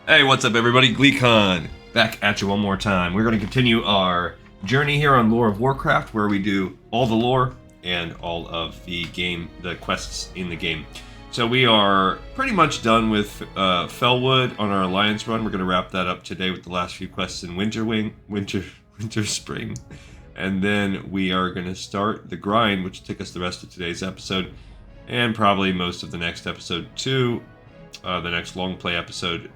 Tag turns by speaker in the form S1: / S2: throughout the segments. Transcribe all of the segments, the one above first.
S1: Hey, what's up everybody? GleeCon back at you one more time. We're going to continue our journey here on Lore of Warcraft, where we do all the lore and all of the quests in the game. So we are pretty much done with Felwood on our Alliance run. We're going to wrap that up today with the last few quests in Winterspring. And then we are going to start the grind, which will take us the rest of today's episode, and probably most of the next episode too, the next long play episode,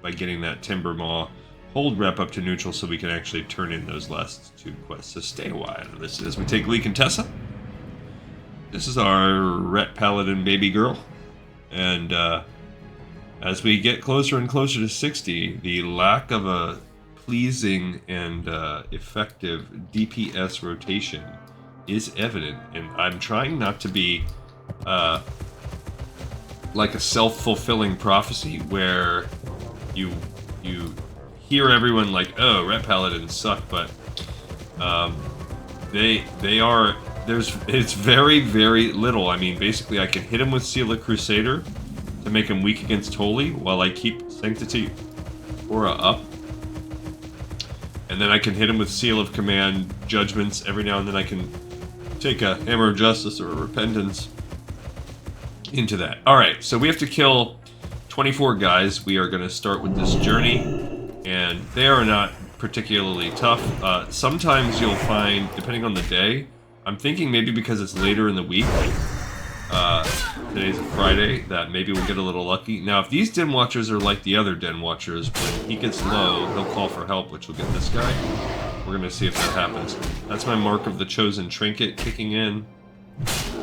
S1: by getting that Timber Maw hold rep up to neutral so we can actually turn in those last two quests. So stay a while. This is, we take Lee Contessa. This is our Ret Paladin baby girl. And as we get closer and closer to 60, the lack of a pleasing and effective DPS rotation is evident. And I'm trying not to be like a self-fulfilling prophecy where you hear everyone like, oh, Ret Paladins suck, but it's very, very little. I mean, basically I can hit him with Seal of Crusader to make him weak against Holy while I keep Sanctity Aura up. And then I can hit him with Seal of Command Judgments. Every now and then I can take a Hammer of Justice or a Repentance into that. Alright, so we have to kill 24 guys. We are going to start with this journey, and they are not particularly tough. Sometimes you'll find, depending on the day, I'm thinking maybe because it's later in the week, today's a Friday, that maybe we'll get a little lucky. Now, if these Den Watchers are like the other Den Watchers, when he gets low, he'll call for help, which will get this guy. We're going to see if that happens. That's my Mark of the Chosen Trinket kicking in.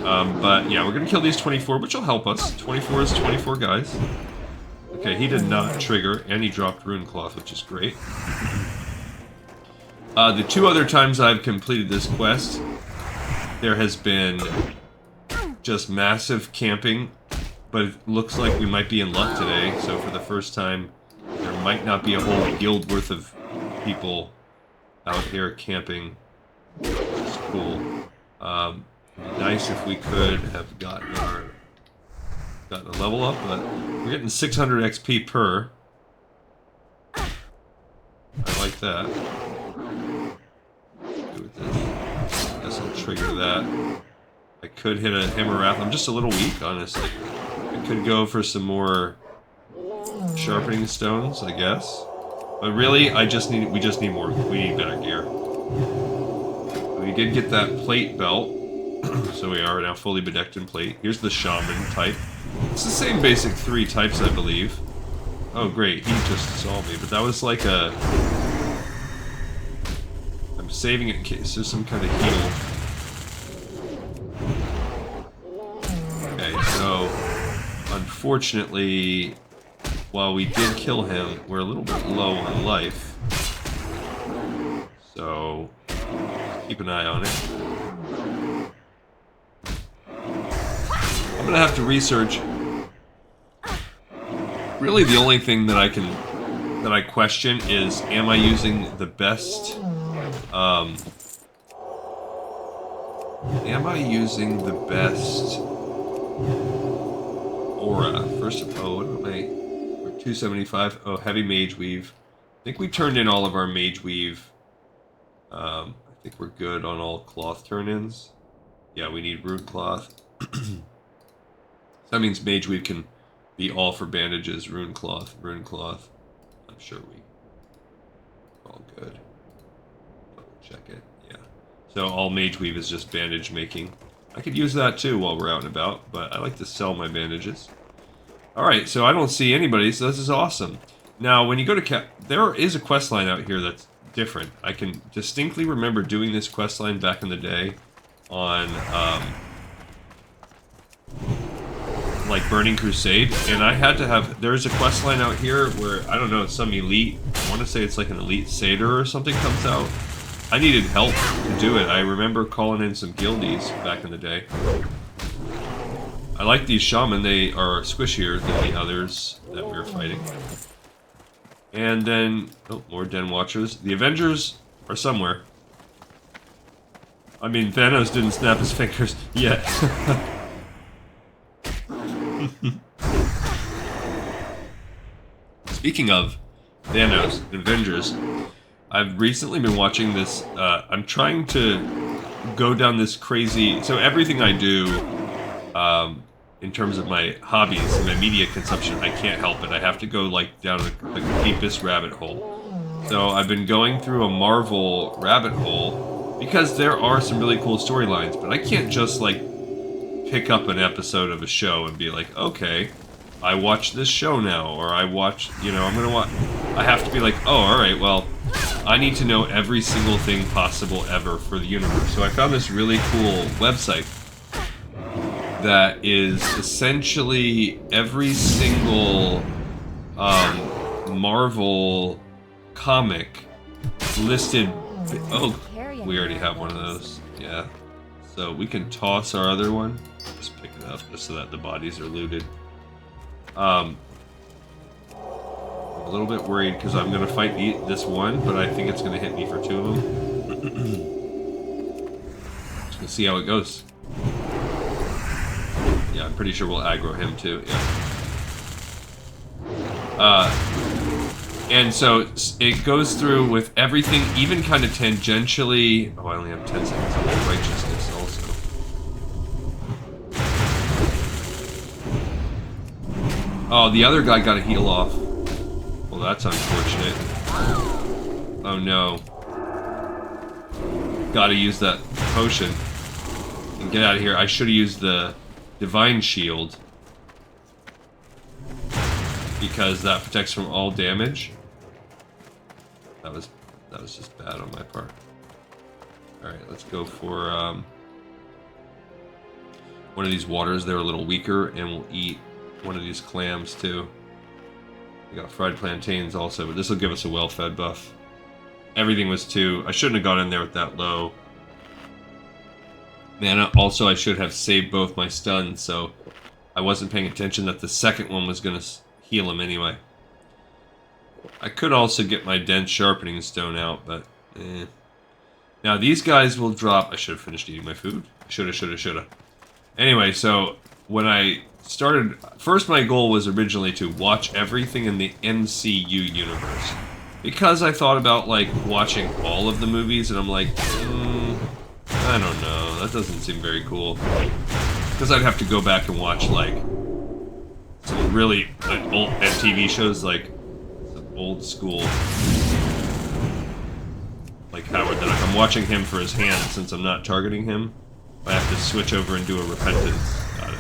S1: But yeah, we're going to kill these 24, which will help us. 24 is 24 guys. Okay, he did not trigger, and he dropped Rune Cloth, which is great. The two other times I've completed this quest, there has been just massive camping, but it looks like we might be in luck today, so for the first time, there might not be a whole guild worth of people out here camping, which is cool. It'd be nice if we could have gotten a level up, but we're getting 600 XP per. I like that. Do with this. I guess I'll trigger that. I could hit a Hammer Wrath. I'm just a little weak, honestly. I could go for some more sharpening stones, I guess. But really, we just need more. We need better gear. We did get that plate belt. So we are now fully bedecked in plate. Here's the Shaman type. It's the same basic 3 types, I believe. Oh great, he just saw me, but that was like a... I'm saving it in case there's some kind of heal. Okay, so... Unfortunately, while we did kill him, we're a little bit low on life. So... keep an eye on it. I'm gonna have to research. Really, the only thing that I question is, am I using the best? Aura? First of all, what am I? We're 275. Oh, heavy Mage Weave. I think we turned in all of our Mage Weave. I think we're good on all cloth turn-ins. Yeah, we need Rune Cloth. That means Mage Weave can be all for bandages, Rune Cloth. I'm sure all good. Double check it, yeah. So all Mage Weave is just bandage making. I could use that too while we're out and about, but I like to sell my bandages. Alright, so I don't see anybody, so this is awesome. Now, when you go to there is a quest line out here that's different. I can distinctly remember doing this quest line back in the day on, like Burning Crusade, and I had to have, there's a quest line out here where, I don't know, some elite, I want to say it's like an elite satyr or something comes out. I needed help to do it. I remember calling in some guildies back in the day. I like these shaman, they are squishier than the others that we were fighting. And then, oh, more Den Watchers. The Avengers are somewhere. I mean, Thanos didn't snap his fingers yet. Speaking of Thanos and Avengers, I've recently been watching this. I'm trying to go down this crazy. So everything I do, in terms of my hobbies and my media consumption, I can't help it. I have to go like down the deepest rabbit hole. So I've been going through a Marvel rabbit hole because there are some really cool storylines, but I can't just like pick up an episode of a show and be like, okay, I watch this show now, or I watch, you know, I'm gonna watch. I have to be like, oh, all right, well, I need to know every single thing possible ever for the universe. So I found this really cool website that is essentially every single Marvel comic listed. Oh, we already have one of those. Yeah. So we can toss our other one. Just pick it up just so that the bodies are looted. I'm a little bit worried because I'm going to fight this one, but I think it's going to hit me for two of them. Just going to see how it goes. Yeah, I'm pretty sure we'll aggro him too. Yeah. And so it goes through with everything, even kind of tangentially. Oh, I only have 10 seconds on my righteousness also. Oh, the other guy got a heal off. Well, that's unfortunate. Oh no. Gotta use that potion. And get out of here. I should have used the Divine Shield. Because that protects from all damage. That was just bad on my part. Alright, let's go for one of these waters. They're a little weaker, and we'll eat one of these clams too. We got fried plantains also, but this will give us a well-fed buff. Everything was too... I shouldn't have gone in there with that low mana. Also, I should have saved both my stuns, so I wasn't paying attention that the second one was going to heal him anyway. I could also get my dense sharpening stone out, but Now these guys will drop... I should have finished eating my food. Shoulda. Anyway, so when I started... First, my goal was originally to watch everything in the MCU universe. Because I thought about, like, watching all of the movies, and I'm like, I don't know. That doesn't seem very cool. Because I'd have to go back and watch, like, some really old TV shows, like some old school, like Howard. That if I'm watching him for his hand, since I'm not targeting him, I have to switch over and do a repentance. Got him.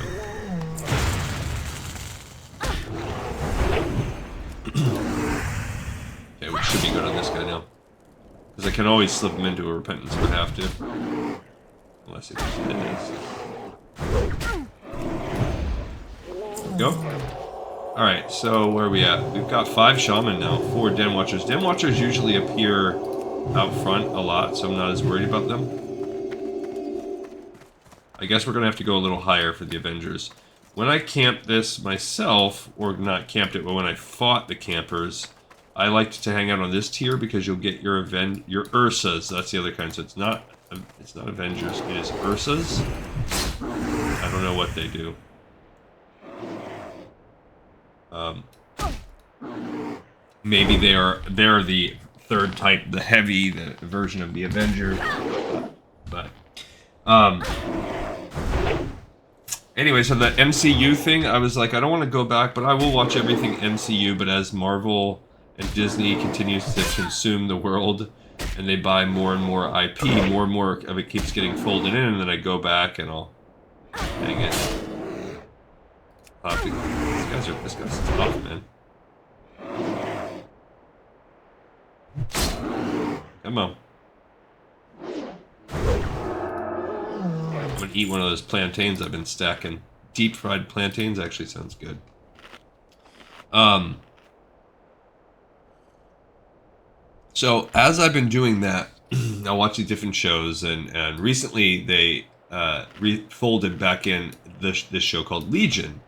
S1: Okay, we should be good on this guy now, because I can always slip him into a repentance if I have to, unless it is. Go. Alright, so where are we at? We've got 5 Shaman now, 4 Den Watchers. Den Watchers usually appear out front a lot, so I'm not as worried about them. I guess we're going to have to go a little higher for the Avengers. When I camped this myself, or not camped it, but when I fought the campers, I liked to hang out on this tier because you'll get your Ursas. That's the other kind, so it's not Avengers, it is Ursas. I don't know what they do. Maybe they're the third type, the heavy, the version of the Avenger. But anyway, so the MCU thing, I was like, I don't want to go back, but I will watch everything MCU. But as Marvel and Disney continues to consume the world, and they buy more and more IP, more and more of it keeps getting folded in, and then I go back and I'll hang it. This guy's tough, man. Come on. I'm gonna eat one of those plantains I've been stacking. Deep fried plantains actually sounds good. So as I've been doing that, I watch these different shows, and recently they folded back in this show called Legion,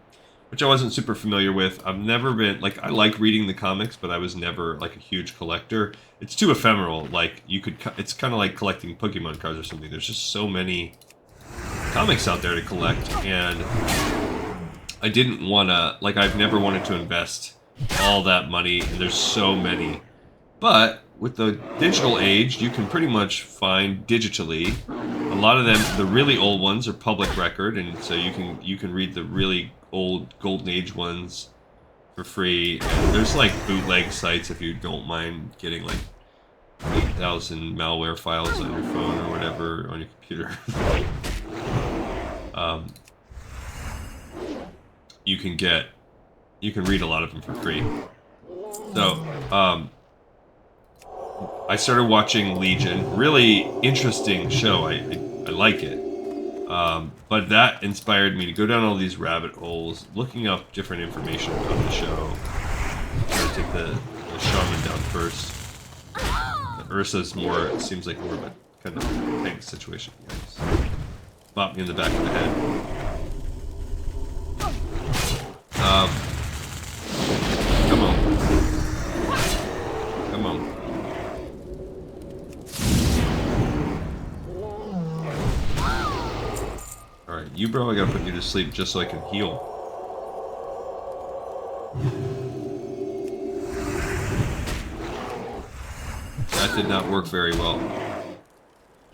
S1: which I wasn't super familiar with. I've never been, like, I like reading the comics, but I was never, like, a huge collector. It's too ephemeral. Like, it's kind of like collecting Pokemon cards or something. There's just so many comics out there to collect, and I didn't want to, like, I've never wanted to invest all that money, and there's so many. But with the digital age, you can pretty much find digitally. A lot of them, the really old ones, are public record, and so you can read the really old Golden Age ones for free. And there's like bootleg sites if you don't mind getting like 8,000 malware files on your phone or whatever on your computer. You can read a lot of them for free. So, I started watching Legion. Really interesting show. I like it. But that inspired me to go down all these rabbit holes, looking up different information about the show. I'm gonna take the shaman down first. The Ursa's more, seems like more of a kind of tank situation. Yikes. Bop me in the back of the head. Come on. Come on. Alright, you bro, I gotta put you to sleep just so I can heal. That did not work very well.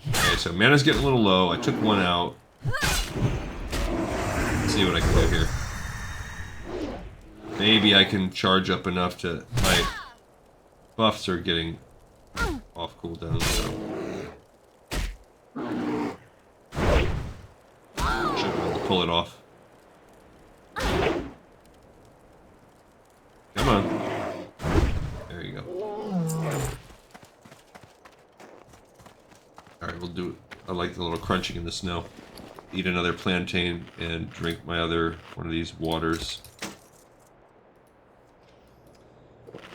S1: Okay, so mana's getting a little low. I took one out. Let's see what I can do here. Maybe I can charge up enough to... My buffs are getting off cooldown, so... Should be able to pull it off. Come on. There you go. Alright, we'll do it. I like the little crunching in the snow. Eat another plantain and drink my other one of these waters.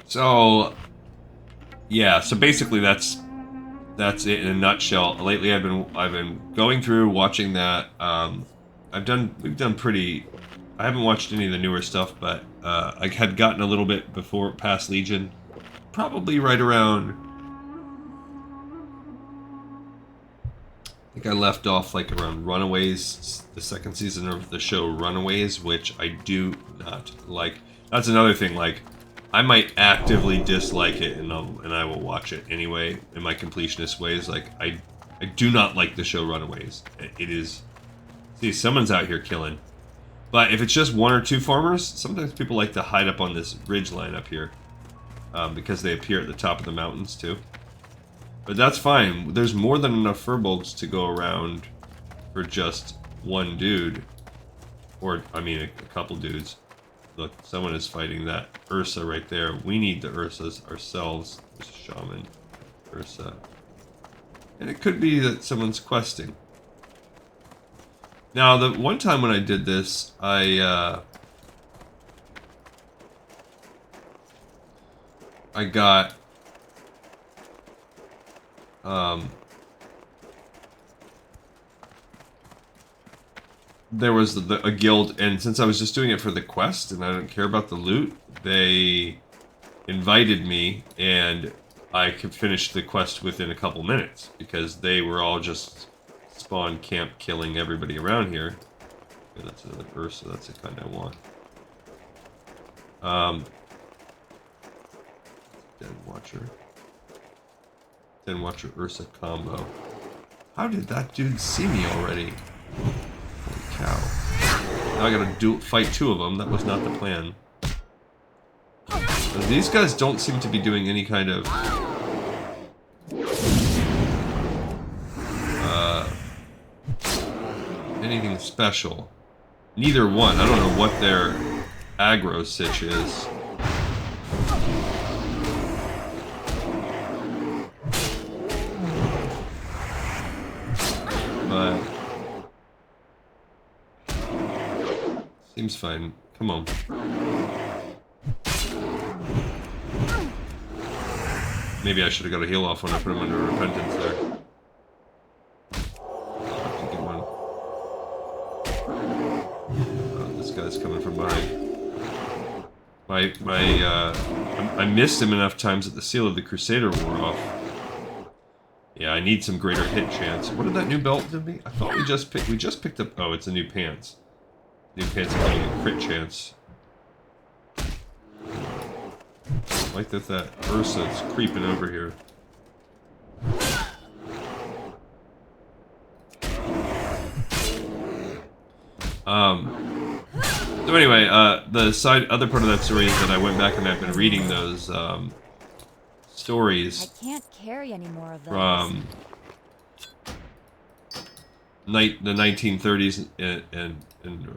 S1: So, yeah. So basically, that's it in a nutshell. Lately, I've been going through watching that. We've done pretty. I haven't watched any of the newer stuff, but I had gotten a little bit before past Legion, probably right around. I think I left off like around Runaways, the second season of the show Runaways, which I do not like. That's another thing. Like, I might actively dislike it, and I will watch it anyway. In my completionist ways, like I do not like the show Runaways. It is. See, someone's out here killing. But if it's just one or two farmers, sometimes people like to hide up on this ridge line up here, because they appear at the top of the mountains too. But that's fine. There's more than enough furbolgs to go around for just one dude, or I mean a couple dudes. Look, someone is fighting that Ursa right there. We need the Ursas ourselves. There's a shaman, Ursa. And it could be that someone's questing. Now, the one time when I did this, I got... there was a guild, and since I was just doing it for the quest and I didn't care about the loot, they invited me, and I could finish the quest within a couple minutes because they were all just spawn camp killing everybody around here. Okay, that's another Ursa. That's the kind I want. Den Watcher Ursa combo. How did that dude see me already? Holy cow. Now I gotta fight two of them. That was not the plan. But these guys don't seem to be doing any kind of... anything special. Neither one. I don't know what their aggro sitch is. But seems fine. Come on. Maybe I should have got a heal off when I put him under repentance there. This guy's coming from behind. I missed him enough times that the seal of the Crusader wore off. Yeah, I need some greater hit chance. What did that new belt do me? I thought we just picked up. Oh, it's a new pants. New pants are giving a crit chance. I like that Ursa's creeping over here. So anyway, the other part of that story is that I went back and I've been reading those stories.
S2: I can't carry any more of those.
S1: From the 1930s and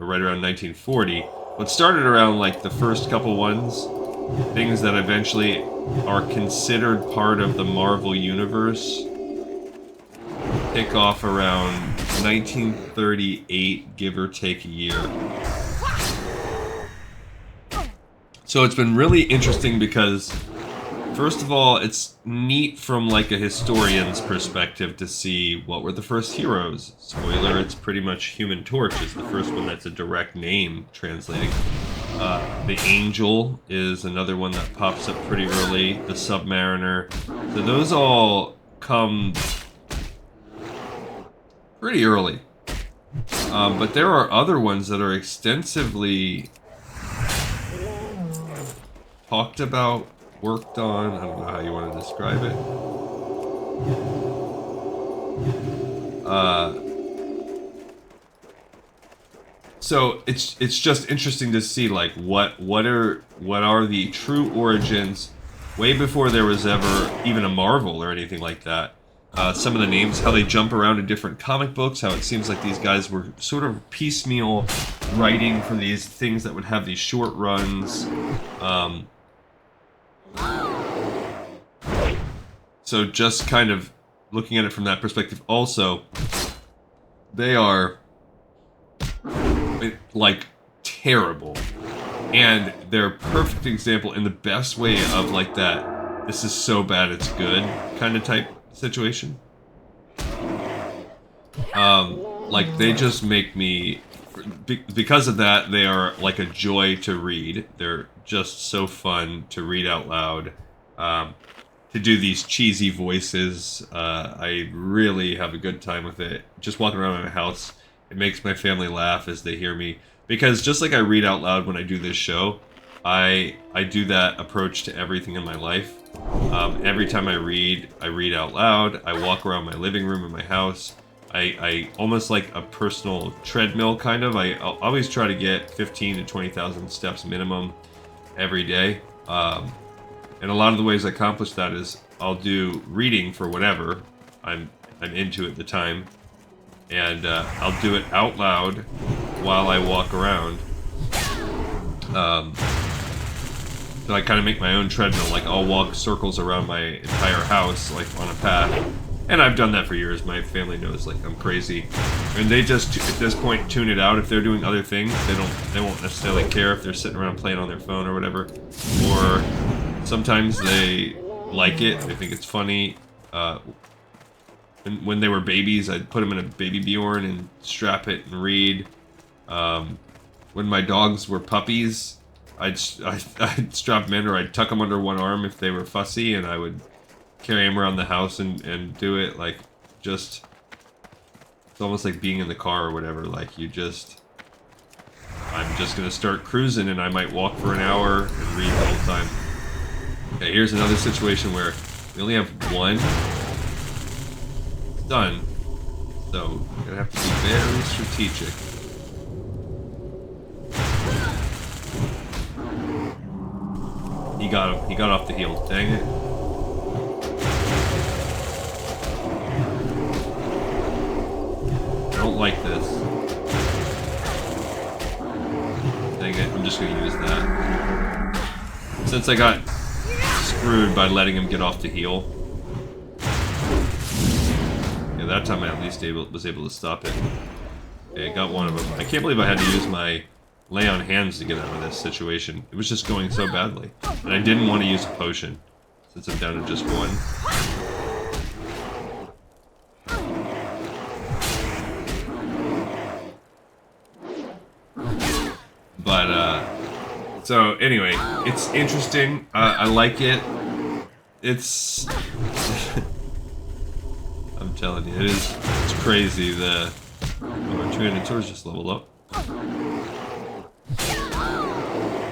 S1: right around 1940. What started around like the first couple ones, things that eventually are considered part of the Marvel universe, kick off around 1938, give or take a year. So it's been really interesting because, first of all, it's neat from like a historian's perspective to see what were the first heroes. Spoiler, it's pretty much Human Torch is the first one that's a direct name translating. The Angel is another one that pops up pretty early. The Submariner. So those all come pretty early. But there are other ones that are extensively talked about, worked on. I don't know how you want to describe it. So it's just interesting to see like what are the true origins way before there was ever even a Marvel or anything like that. Some of the names, how they jump around in different comic books, how it seems like these guys were sort of piecemeal writing for these things that would have these short runs. So just kind of looking at it from that perspective also, they are like terrible. And they're a perfect example in the best way of like that, this is so bad it's good kind of type situation. Like they just make me, because of that, they are like a joy to read. They're just so fun to read out loud. To do these cheesy voices, I really have a good time with it. Just walking around my house, it makes my family laugh as they hear me. Because just like I read out loud when I do this show, I do that approach to everything in my life. Every time I read out loud. I walk around my living room in my house. I almost like a personal treadmill kind of. I always try to get 15 to 20,000 steps minimum every day. And a lot of the ways I accomplish that is I'll do reading for whatever I'm into at the time, and I'll do it out loud while I walk around. So I kind of make my own treadmill. Like I'll walk circles around my entire house, like on a path. And I've done that for years. My family knows like I'm crazy, and they just at this point tune it out. If they're doing other things, they won't necessarily care if they're sitting around playing on their phone or whatever. Or sometimes they like it. They think it's funny. And when they were babies, I'd put them in a baby Bjorn and strap it and read. When my dogs were puppies, I'd strap them in, or I'd tuck them under one arm if they were fussy, and I would carry them around the house and do it. Like, just, it's almost like being in the car or whatever. Like, I'm just gonna start cruising, and I might walk for an hour and read the whole time. Okay, here's another situation where we only have one. It's done. So, we're gonna have to be very strategic. He got him. He got off the heel. Dang it. I don't like this. Dang it. I'm just gonna use that. Since I got screwed by letting him get off the heel. Yeah, that time I at least was able to stop it. Okay, I got one of them. I can't believe I had to use my lay on hands to get out of this situation. It was just going so badly. And I didn't want to use a potion, since I'm down to just one. But, so anyway, it's interesting. I like it. It's... I'm telling you, it's crazy. Our two-handed swords just leveled up.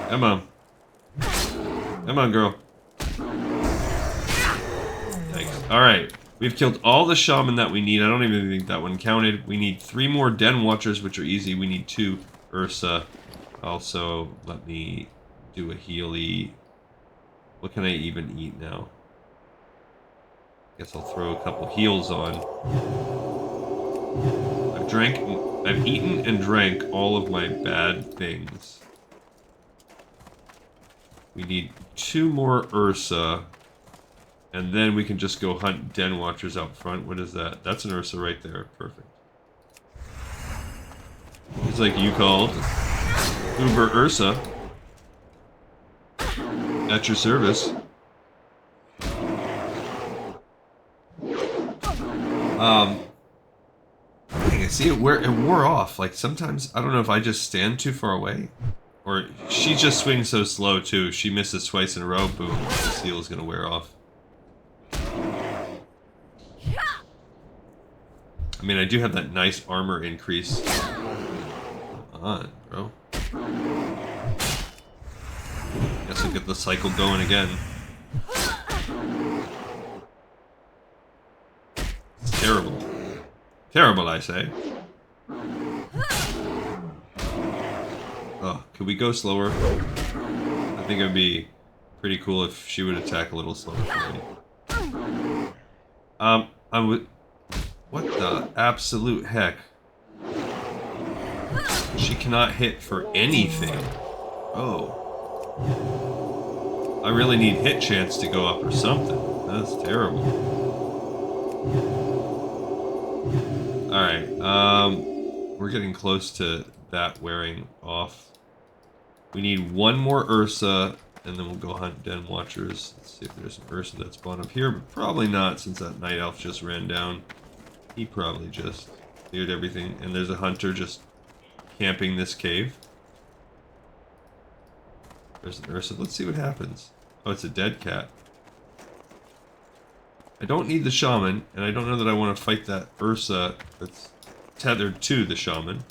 S1: Come on. Come on, girl. Thanks. Alright. We've killed all the shaman that we need. I don't even think that one counted. We need 3 more den watchers, which are easy. We need 2 Ursa. Also, let me do a healy. What can I even eat now? Guess I'll throw a couple heals on. I've eaten and drank all of my bad things. We need 2 more Ursa. And then we can just go hunt den watchers out front. What is that? That's an Ursa right there. Perfect. It's like you called. Uber Ursa. At your service. See, it wore off. Like, sometimes, I don't know if I just stand too far away. Or she just swings so slow, too. If she misses twice in a row, boom, the seal is going to wear off. I mean, I do have that nice armor increase. Come on, bro. Guess I'll get the cycle going again. It's terrible. Terrible, I say. Oh, could we go slower? I think it would be pretty cool if she would attack a little slower for me. I would... What the absolute heck? She cannot hit for anything. Oh. I really need hit chance to go up or something. That's terrible. Alright, we're getting close to that wearing off. We need 1 more Ursa, and then we'll go hunt den watchers. Let's see if there's an Ursa that spawned up here, but probably not since that night elf just ran down. He probably just cleared everything, and there's a hunter just camping this cave. There's an Ursa. Let's see what happens. Oh, it's a dead cat. I don't need the shaman, and I don't know that I want to fight that Ursa that's tethered to the shaman.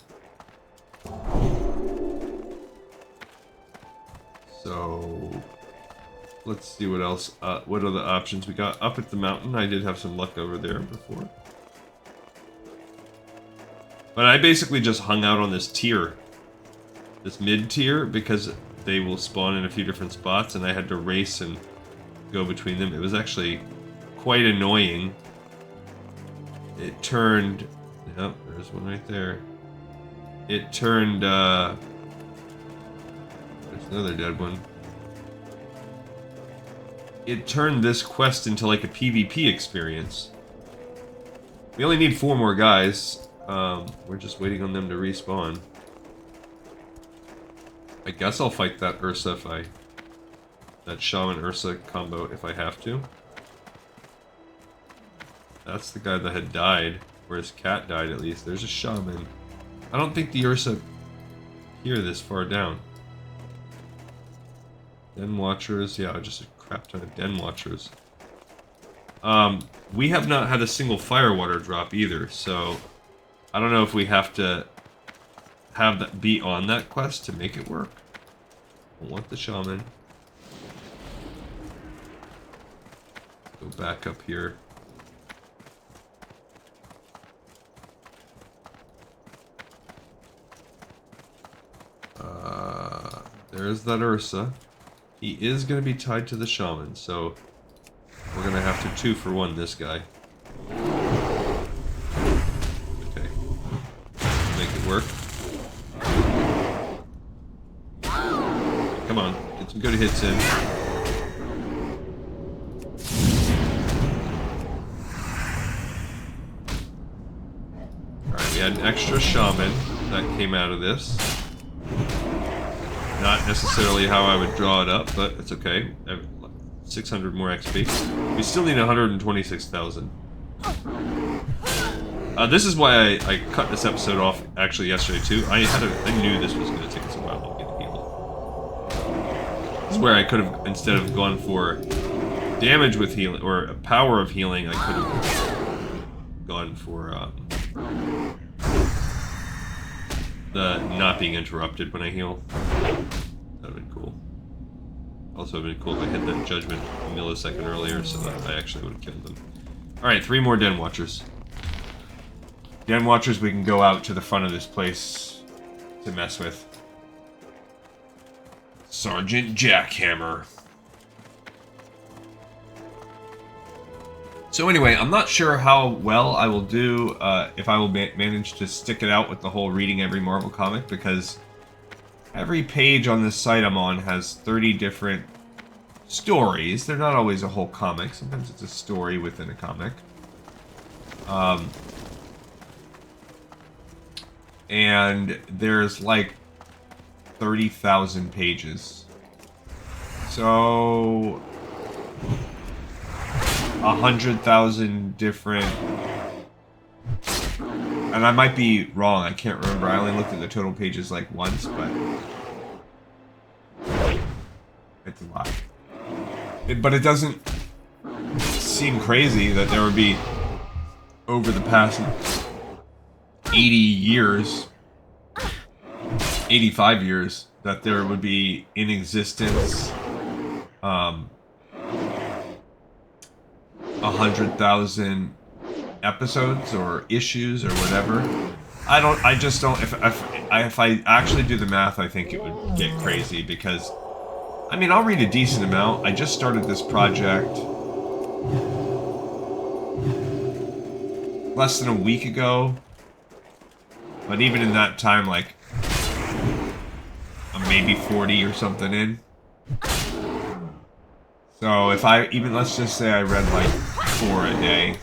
S1: So, let's see what else, what other options we got. Up at the mountain, I did have some luck over there before. But I basically just hung out on this tier. This mid-tier, because they will spawn in a few different spots, and I had to race and go between them. It was actually quite annoying. It turned... Yep, there's one right there. It turned, there's another dead one. It turned this quest into like a PvP experience. We only need 4 more guys. We're just waiting on them to respawn. I guess I'll fight that Ursa if I... That Shaman Ursa combo if I have to. That's the guy that had died. Or his cat died at least. There's a Shaman. I don't think the Ursa here this far down. Den Watchers. Yeah, just a crap ton of Den Watchers. We have not had a single Firewater drop either, so... I don't know if we have to have that be on that quest to make it work. I want the shaman. Go back up here. There's that Ursa. He is going to be tied to the shaman, so we're going to have to 2-for-1 this guy. Work. Come on, get some good hits in. Alright, we had an extra shaman that came out of this. Not necessarily how I would draw it up, but it's okay. 600 more XP. We still need 126,000. This is why I cut this episode off actually yesterday too. I knew this was going to take us a while to get healed. This is where I could have, instead of gone for damage with healing or power of healing, I could have gone for the not being interrupted when I heal. That would have been cool. Also, it would have been cool if I hit that judgment a millisecond earlier, so that I actually would have killed them. Alright, 3 more Den Watchers. Den Watchers we can go out to the front of this place to mess with. Sergeant Jackhammer. So anyway, I'm not sure how well I will do if I will manage to stick it out with the whole reading every Marvel comic, because every page on this site I'm on has 30 different stories. They're not always a whole comic. Sometimes it's a story within a comic. And there's like 30,000 pages. So 100,000 different, and I might be wrong, I can't remember, I only looked at the total pages like once, but it's a lot. But it doesn't seem crazy that there would be, over the past 80 years, 85 years, that there would be in existence 100,000 episodes or issues or whatever. I just don't, if I actually do the math, I think it would get crazy, because, I mean, I'll read a decent amount. I just started this project less than a week ago, but even in that time, like, I'm maybe 40 or something in. So if I, even, let's just say I read like 4 a day,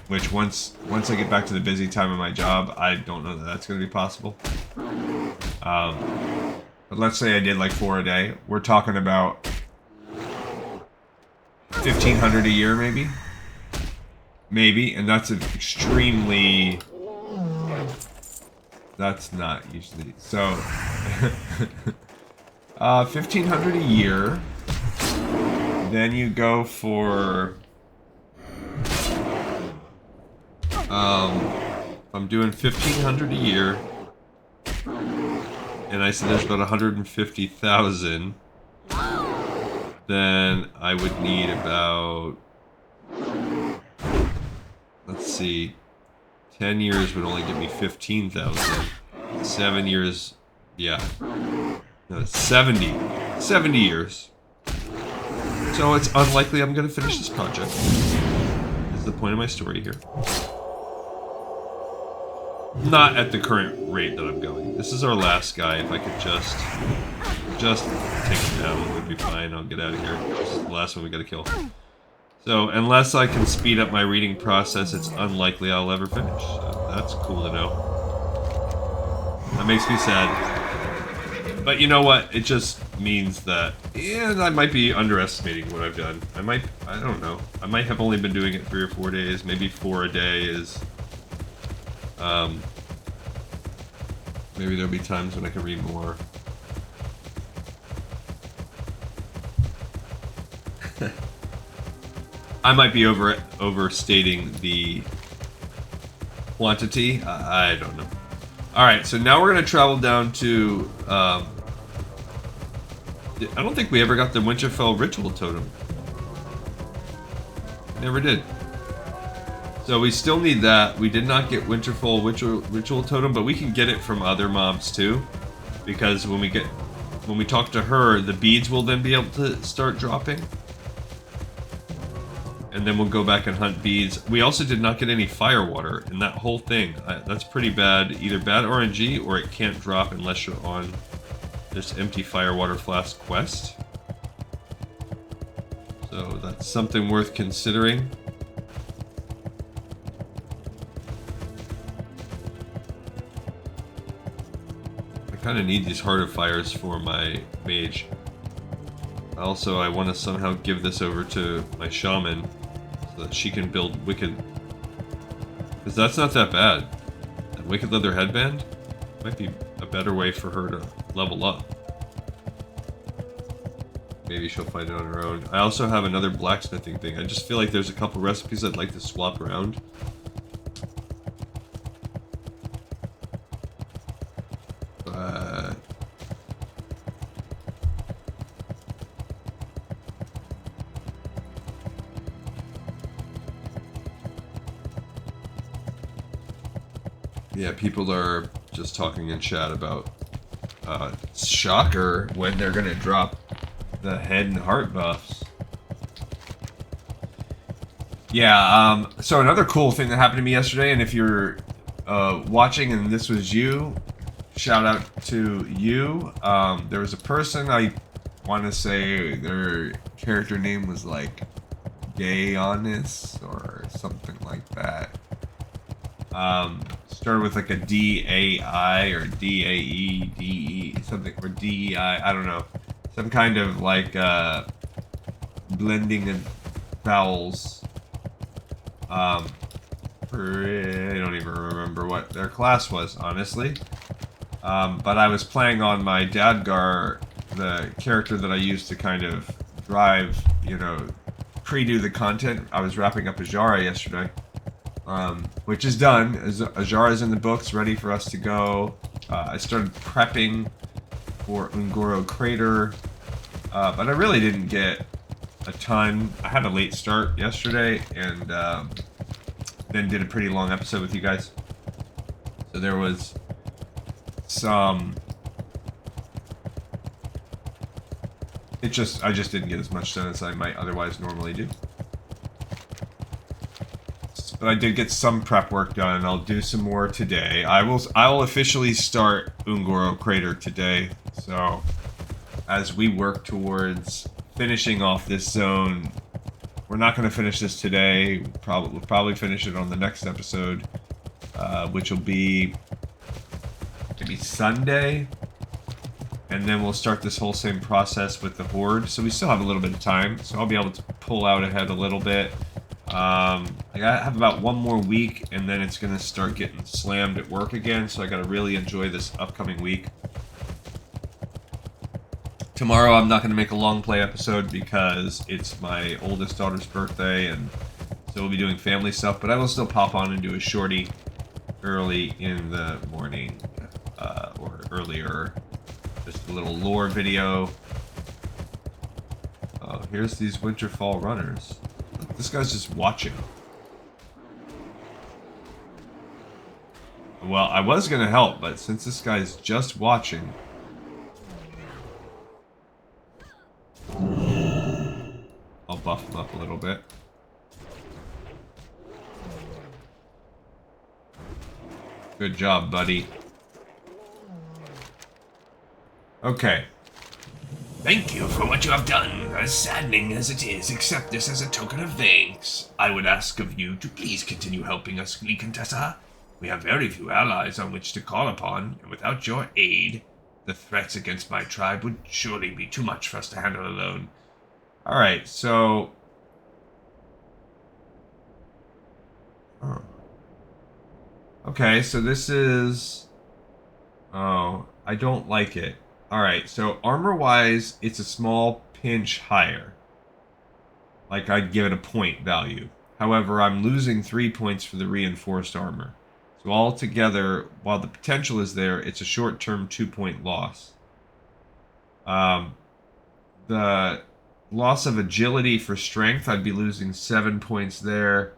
S1: which once I get back to the busy time of my job, I don't know that that's going to be possible. But let's say I did like 4 a day. We're talking about 1,500 a year, maybe? Maybe, and that's an extremely... That's not usually... So... 1,500 a year. Then you go for... I'm doing 1,500 a year, and I said there's about 150,000. Then I would need about, let's see, 10 years would only give me 15,000. 7 years, yeah, no, 70 years. So it's unlikely I'm going to finish this project. This is the point of my story here. Not at the current rate that I'm going. This is our last guy. If I could just take him down, it would be fine. I'll get out of here. This is the last one we gotta kill. So, unless I can speed up my reading process, it's unlikely I'll ever finish. So, that's cool to know. That makes me sad. But you know what? It just means that, yeah, I might be underestimating what I've done. I don't know. I might have only been doing it 3 or 4 days. Maybe 4 a day is... maybe there'll be times when I can read more. I might be overstating the quantity. I don't know. Alright, so now we're going to travel down to... I don't think we ever got the Winterfell ritual totem. Never did. So we still need that. We did not get Winterfall ritual totem, but we can get it from other mobs too, because when we talk to her, the beads will then be able to start dropping, and then we'll go back and hunt beads. We also did not get any fire water in that whole thing. That's pretty bad. Either bad RNG or it can't drop unless you're on this empty fire water flask quest. So that's something worth considering. I kind of need these harder fires for my mage. Also, I want to somehow give this over to my shaman so that she can build wicked, because that's not that bad. That wicked leather headband might be a better way for her to level up. Maybe she'll find it on her own. I also have another blacksmithing thing. I just feel like there's a couple recipes I'd like to swap around. Yeah, people are just talking in chat about shocker when they're gonna drop the head and heart buffs. Yeah, so another cool thing that happened to me yesterday, and if you're watching and this was you, shout out to you. There was a person, I want to say their character name was like Gayonis or something like that. Started with like a D-A-I or D-A-E, D-E, something, or D-E-I, I don't know. Some kind of like blending of vowels. I don't even remember what their class was, honestly. But I was playing on my Dadgar, the character that I used to kind of drive, you know, pre-do the content. I was wrapping up Ajara yesterday, which is done. Ajara's in the books, ready for us to go. I started prepping for Ungoro Crater, but I really didn't get a ton. I had a late start yesterday, and then did a pretty long episode with you guys. So there was some... I just didn't get as much done as I might otherwise normally do. But I did get some prep work done, and I'll do some more today. I will officially start Ungoro Crater today. So as we work towards finishing off this zone, we're not going to finish this today. We'll probably finish it on the next episode, which will be maybe Sunday. And then we'll start this whole same process with the Horde. So we still have a little bit of time. So I'll be able to pull out ahead a little bit. I have about one more week, and then it's going to start getting slammed at work again. So I got to really enjoy this upcoming week. Tomorrow I'm not going to make a long play episode because it's my oldest daughter's birthday, and so we'll be doing family stuff. But I will still pop on and do a shorty early in the morning, or earlier. Just a little lore video. Oh, here's these Winterfall runners. Look, this guy's just watching. Well, I was going to help, but since this guy's just watching... I'll buff him up a little bit. Good job, buddy. Okay.
S2: Thank you for what you have done. As saddening as it is, accept this as a token of thanks. I would ask of you to please continue helping us, Contessa. We have very few allies on which to call upon, and without your aid, the threats against my tribe would surely be too much for us to handle alone.
S1: Alright, so... Oh. Okay, so this is... Oh, I don't like it. Alright, so armor-wise, it's a small pinch higher. Like, I'd give it a point value. However, I'm losing 3 points for the reinforced armor. So altogether, while the potential is there, it's a short-term 2-point loss. The loss of agility for strength, I'd be losing 7 points there.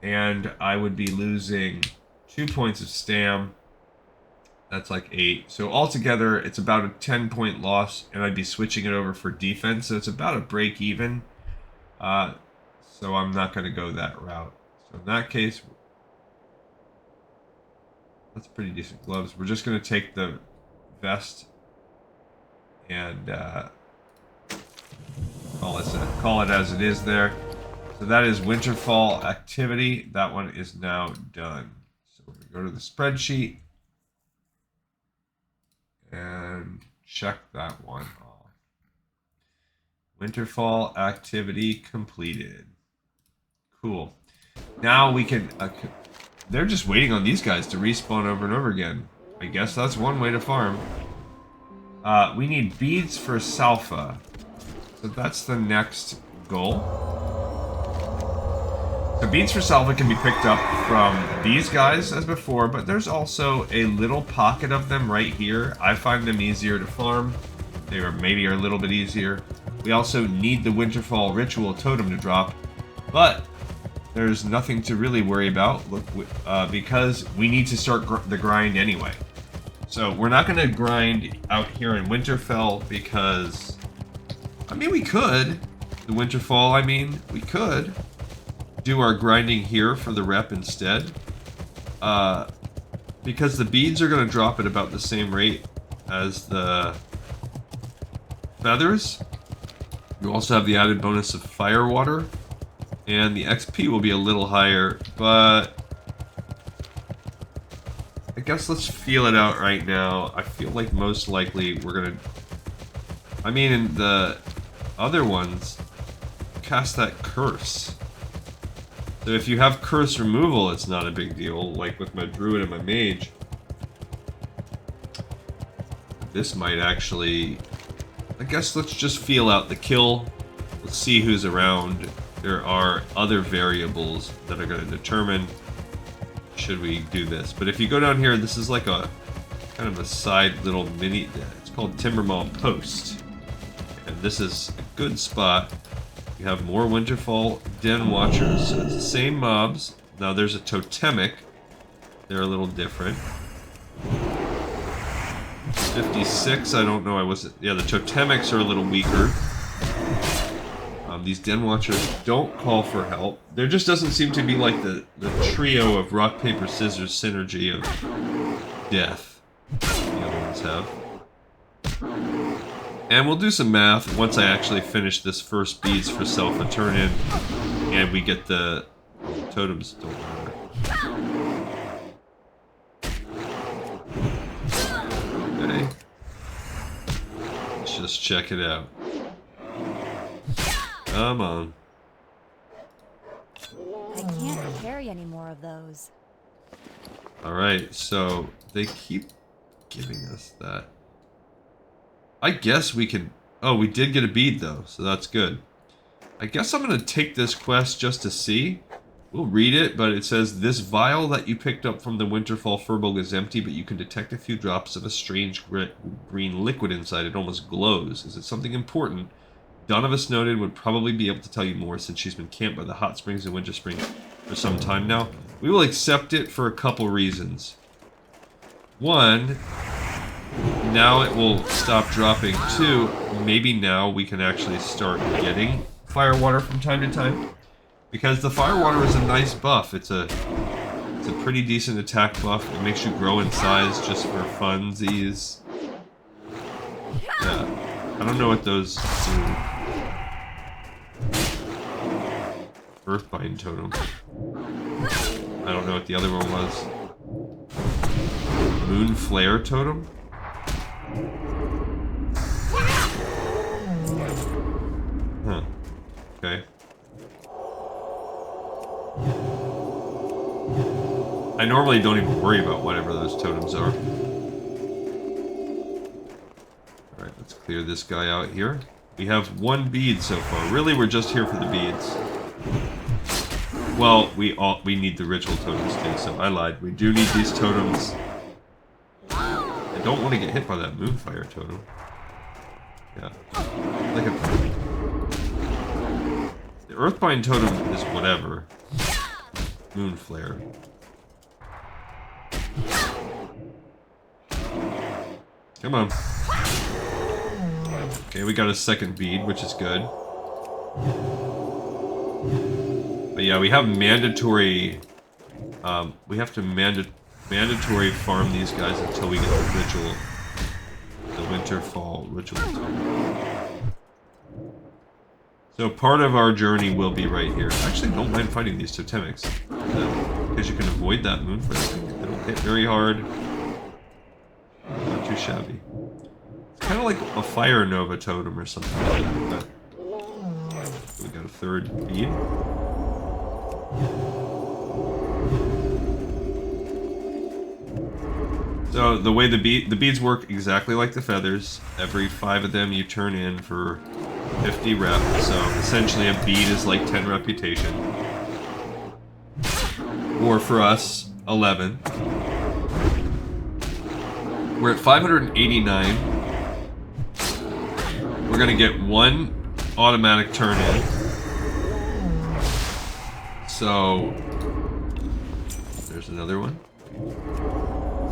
S1: And I would be losing 2 points of stam. That's like 8. So altogether, it's about a 10-point loss, and I'd be switching it over for defense. So it's about a break even. So I'm not going to go that route. So in that case, that's pretty decent gloves. We're just going to take the vest and call it as it is there. So that is Winterfall activity. That one is now done. So we're going to go to the spreadsheet and check that one off. Winterfall activity completed. Cool. Now we can... they're just waiting on these guys to respawn over and over again. I guess that's one way to farm. We need beads for Salfa. So that's the next goal. So beads for Salfa can be picked up from these guys as before, but there's also a little pocket of them right here. I find them easier to farm. They maybe are a little bit easier. We also need the Winterfall Ritual Totem to drop, but there's nothing to really worry about. Look, because we need to start the grind anyway. So we're not going to grind out here in Winterfell because, I mean, we could. The Winterfall, I mean, we could do our grinding here for the rep instead. Because the beads are going to drop at about the same rate as the feathers. You also have the added bonus of firewater, and the XP will be a little higher, but I guess let's feel it out right now. I feel like most likely we're gonna, I mean, in the other ones, cast that curse. So if you have curse removal, it's not a big deal, like with my druid and my mage. This might actually, I guess let's just feel out the kill. Let's see who's around. There are other variables that are going to determine should we do this. But if you go down here, this is like a kind of a side little mini, it's called Timbermaw Post. And this is a good spot. You have more Winterfall Den Watchers, so it's the same mobs. Now there's a totemic. They're a little different. 56, I don't know, yeah, the totemics are a little weaker. These Den Watchers don't call for help. There just doesn't seem to be like the trio of rock, paper, scissors synergy of death the other ones have. And we'll do some math once I actually finish this first beads for Salfa turn in and we get the totems. Don't matter. Okay. Let's just check it out. Come on.
S3: I can't carry any more of those.
S1: Alright, so they keep giving us that. I guess we can... Oh, we did get a bead though, so that's good. I guess I'm going to take this quest just to see. We'll read it, but it says, this vial that you picked up from the Winterfall Furbolg is empty, but you can detect a few drops of a strange green liquid inside. It almost glows. Is it something important? Donovan Snowden would probably be able to tell you more since she's been camped by the hot springs in Winterspring for some time now. We will accept it for a couple reasons. One, now it will stop dropping. Two, maybe now we can actually start getting firewater from time to time. Because the firewater is a nice buff. It's a pretty decent attack buff. It makes you grow in size just for funsies. Yeah. I don't know what those do. Earthbind Totem. I don't know what the other one was. Moon Flare Totem? Huh. Okay. I normally don't even worry about whatever those totems are. Alright, let's clear this guy out here. We have one bead so far. Really, we're just here for the beads. Well, we need the ritual totems too, so I lied. We do need these totems. I don't want to get hit by that Moonfire totem. Yeah. Like the Earthbind totem is whatever. Moonflare. Come on. Okay, we got a second bead, which is good. But yeah, we have mandatory... we have to mandatory farm these guys until we get the ritual. The Winterfall ritual. So part of our journey will be right here. I actually don't mind fighting these totemics. Because you can avoid that Moonflare. They don't hit very hard. Not too shabby. It's kind of like a Fire Nova totem or something like that. So we got a third bead. So the way the beads work exactly like the feathers. Every 5 of them you turn in for 50 rep. So essentially a bead is like 10 reputation. Or for us, 11. We're at 589. We're gonna get 1 automatic turn in. So there's another one.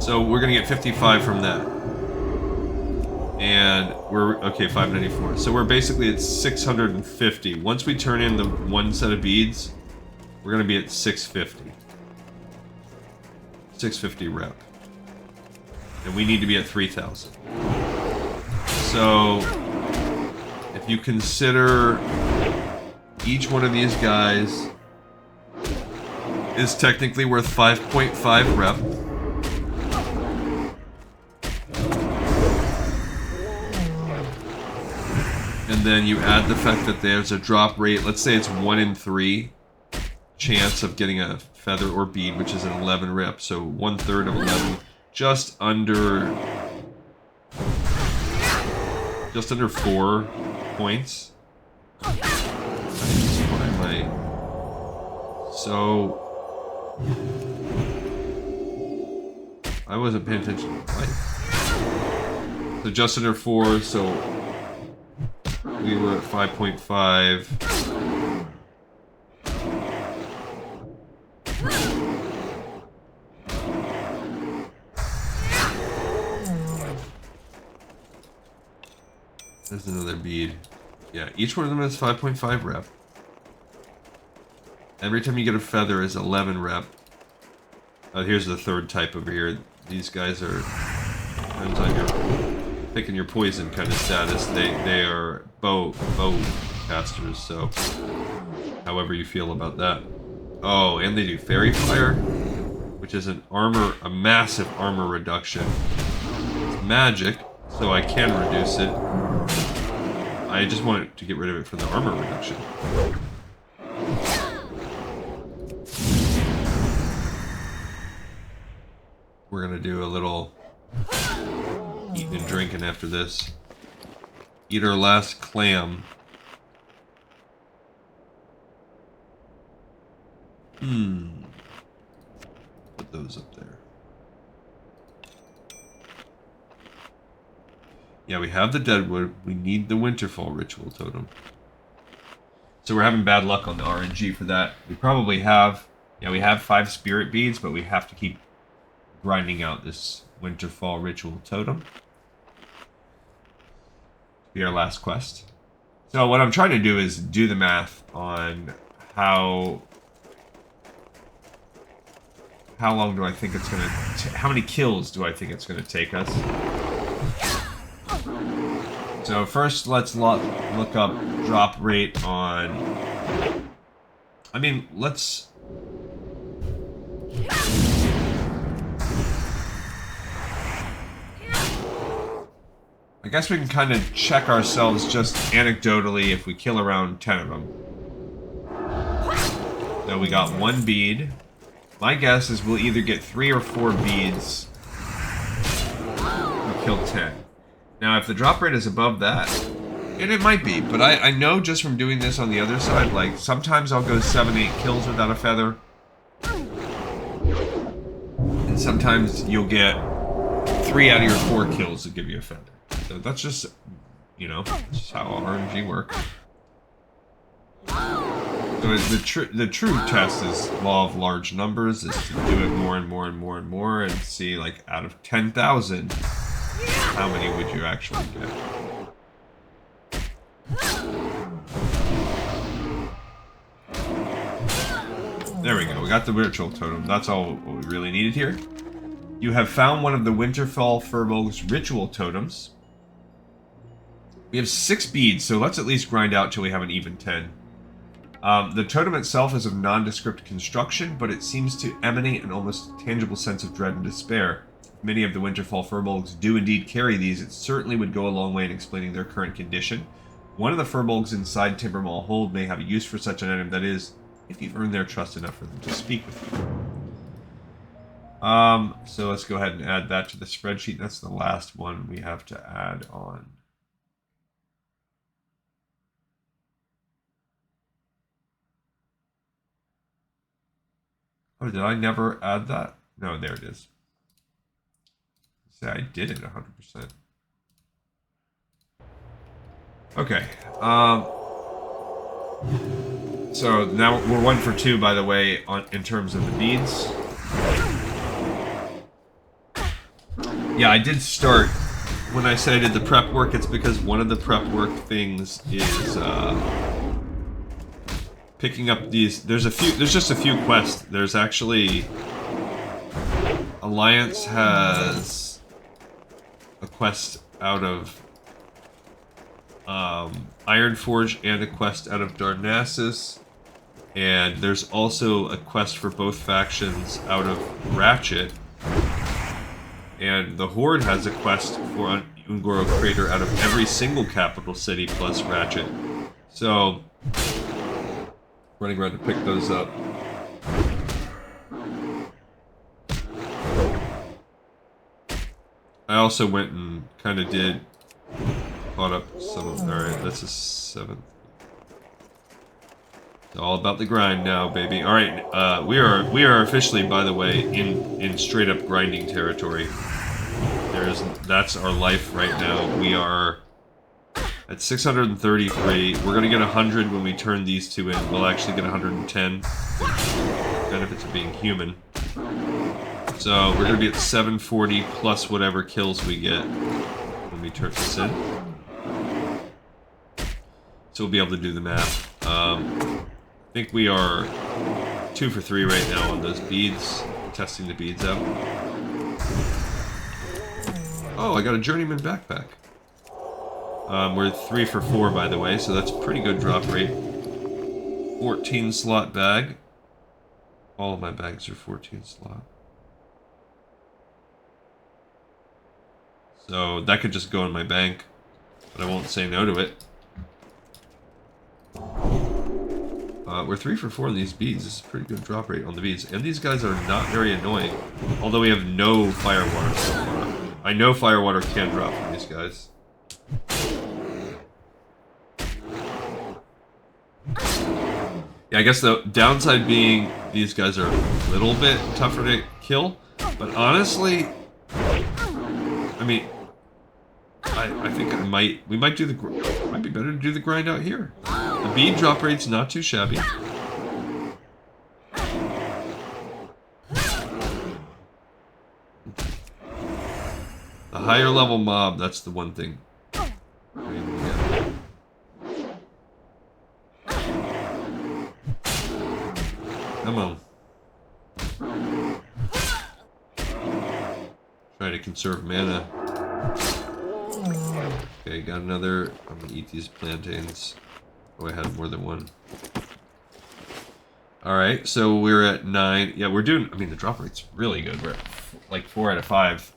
S1: So we're gonna get 55 from that. And we're, okay, 594. So we're basically at 650. Once we turn in the one set of beads, we're gonna be at 650. 650 rep. And we need to be at 3,000. So if you consider each one of these guys is technically worth 5.5 rep. And then you add the fact that there's a drop rate, let's say it's 1 in 3 chance of getting a feather or bead, which is an 11 rep. So 1/3 of 11, just under 4 points. So I wasn't paying attention. So just under 4, so we were at 5.5. There's another bead. Yeah, each one of them is 5.5 rep. Every time you get a feather is 11 rep. Here's the third type over here. These guys are, depends on your picking your poison kind of status. They are bow casters, so however you feel about that. Oh, and they do fairy fire, which is a massive armor reduction. It's magic, so I can reduce it. I just wanted to get rid of it for the armor reduction. We're gonna do a little eating and drinking after this. Eat our last clam. Put those up there. Yeah, we have the Deadwood. We need the Winterfall Ritual Totem. So we're having bad luck on the RNG for that. We probably have... Yeah, we have 5 Spirit Beads, but we have to keep grinding out this Winterfall Ritual Totem. Be our last quest. So what I'm trying to do is do the math on how long do I think it's gonna how many kills do I think it's gonna take us. So first let's look up drop rate on, I mean, let's I guess we can kind of check ourselves just anecdotally if we kill around 10 of them. So we got 1 bead. My guess is we'll either get 3 or 4 beads or kill 10. Now if the drop rate is above that, and it might be, but I know just from doing this on the other side, like sometimes I'll go 7-8 kills without a feather. And sometimes you'll get 3 out of your 4 kills to give you a feather. So that's just, you know, that's just how RNG works. So the true test is law of large numbers, is to do it more and more and more and more and see, like, out of 10,000, how many would you actually get? There we go, we got the Ritual Totem. That's all what we really needed here. You have found one of the Winterfall Furbolg's Ritual Totems. We have 6 beads, so let's at least grind out till we have an even 10. The totem itself is of nondescript construction, but it seems to emanate an almost tangible sense of dread and despair. Many of the Winterfall Furbolgs do indeed carry these. It certainly would go a long way in explaining their current condition. One of the Furbolgs inside Timbermall Hold may have a use for such an item, that is, if you've earned their trust enough for them to speak with you. So let's go ahead and add that to the spreadsheet. That's the last one we have to add on. Oh, did I never add that? No, there it is. See, I did it 100%. Okay. So now we're 1 for 2, by the way, in terms of the beads. Yeah, I did start. When I said I did the prep work, it's because one of the prep work things is picking up these. There's just a few quests. There's actually Alliance has a quest out of Ironforge and a quest out of Darnassus, and there's also a quest for both factions out of Ratchet, and the Horde has a quest for Ungoro Crater out of every single capital city plus Ratchet. So, running around to pick those up. I also went and kind of caught up some. Alright, that's a 7th. It's all about the grind now, baby. Alright, we are officially, by the way, in straight up grinding territory. That's our life right now. We are at 633. We're gonna get 100 when we turn these two in. We'll actually get 110. Benefits of being human. So we're gonna be at 740 plus whatever kills we get when we turn this in. So we'll be able to do the math. I think we are 2 for 3 right now on those beads. Testing the beads out. Oh, I got a journeyman backpack. We're 3 for 4, by the way, so that's a pretty good drop rate. 14 slot bag. All of my bags are 14 slot. So that could just go in my bank, but I won't say no to it. We're 3 for 4 on these beads. This is a pretty good drop rate on the beads. And these guys are not very annoying, although we have no firewater so far. I know firewater can drop from these guys. Yeah, I guess the downside being these guys are a little bit tougher to kill, but honestly, I mean, I think we might be better to do the grind out here. The bead drop rate's not too shabby. The higher level mob, that's the one thing. Come on. Try to conserve mana. Okay, got another. I'm gonna eat these plantains. Oh, I had more than one. Alright, so we're at 9. Yeah, we're doing. I mean, the drop rate's really good. We're at like 4 out of 5.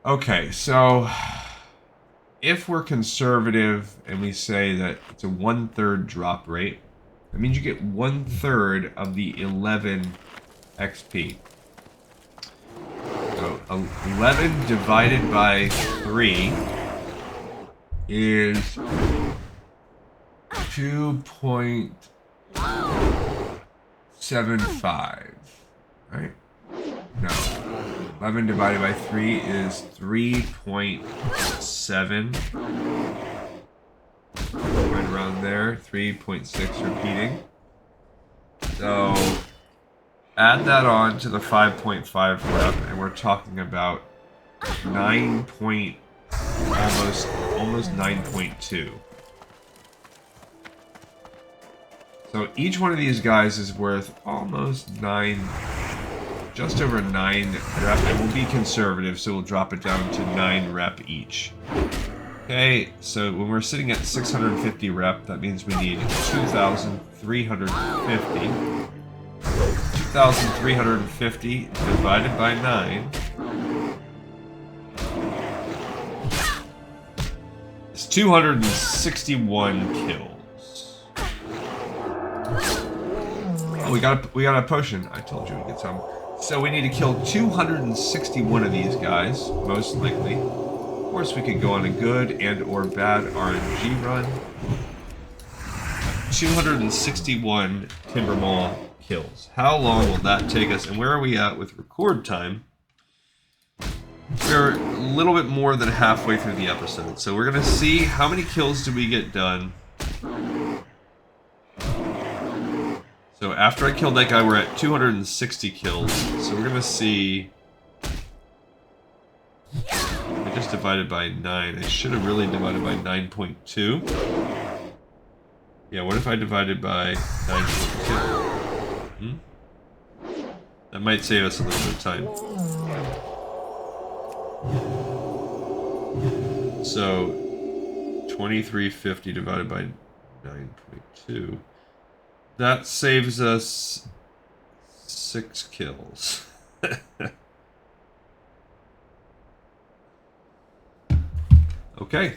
S1: Okay, so if we're conservative and we say that it's a 1/3 drop rate, that means you get 1/3 of the 11 XP. So 11 divided by 3 is 2.75, right? No. 11 divided by 3 is 3.7. Right around there. 3.6 repeating. So add that on to the 5.5 rep, and we're talking about 9 point, almost 9.2. So each one of these guys is worth almost 9. Just over 9 rep, and we'll be conservative, so we'll drop it down to 9 rep each. Okay, so when we're sitting at 650 rep, that means we need 2,350. 2,350 divided by 9 is 261 kills. Oh, we got a potion. I told you we'd get some. So we need to kill 261 of these guys, most likely. Of course, we could go on a good and or bad RNG run. 261 Timber Maw kills. How long will that take us? And where are we at with record time? We're a little bit more than halfway through the episode, so we're gonna see how many kills do we get done. So after I killed that guy, we're at 260 kills. So we're gonna see. I just divided by 9. I should have really divided by 9.2. Yeah, what if I divided by 9.2? That might save us a little bit of time. So 2350 divided by 9.2. That saves us 6 kills. Okay.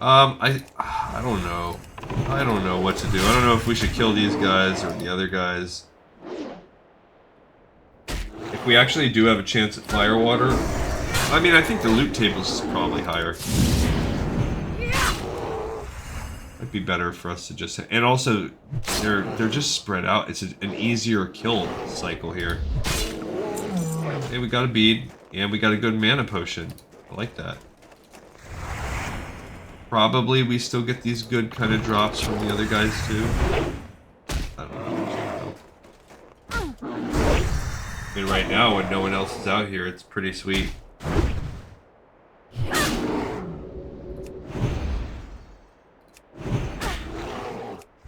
S1: I don't know. I don't know what to do. I don't know if we should kill these guys or the other guys. If we actually do have a chance at Firewater, I mean, I think the loot table is probably higher. Might be better for us to just... And also, they're just spread out. It's an easier kill cycle here. Okay, we got a bead, and we got a good mana potion. I like that. Probably we still get these good kind of drops from the other guys too. I don't know. I mean, right now when no one else is out here, it's pretty sweet.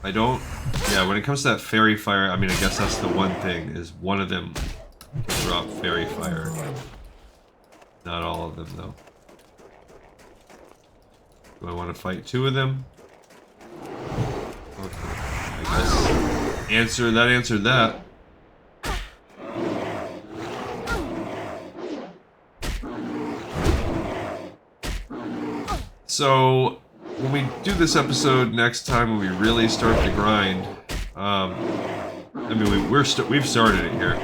S1: I don't... Yeah, when it comes to that fairy fire, I mean, I guess that's the one thing, is one of them can drop fairy fire. Not all of them, though. Do I want to fight 2 of them? Okay. I guess that answered that. So when we do this episode next time, when we really start the grind, I mean we've started it here.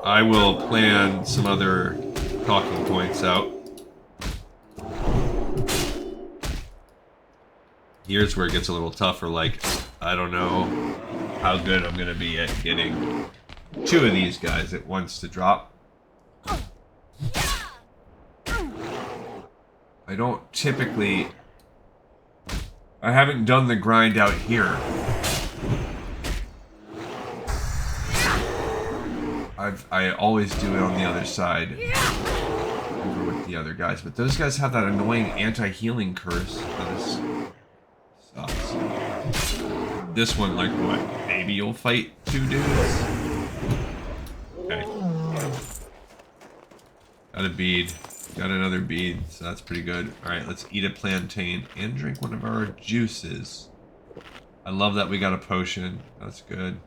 S1: I will plan some other talking points out. Here's where it gets a little tougher, like, I don't know how good I'm gonna be at getting 2 of these guys at once to drop. I don't typically... I haven't done the grind out here. I always do it on the other side over with the other guys, but those guys have that annoying anti-healing curse that is sucks. This one, like, what? Maybe you'll fight 2 dudes? Okay. Got a bead. Got another bead, so that's pretty good. Alright, let's eat a plantain and drink one of our juices. I love that we got a potion. That's good.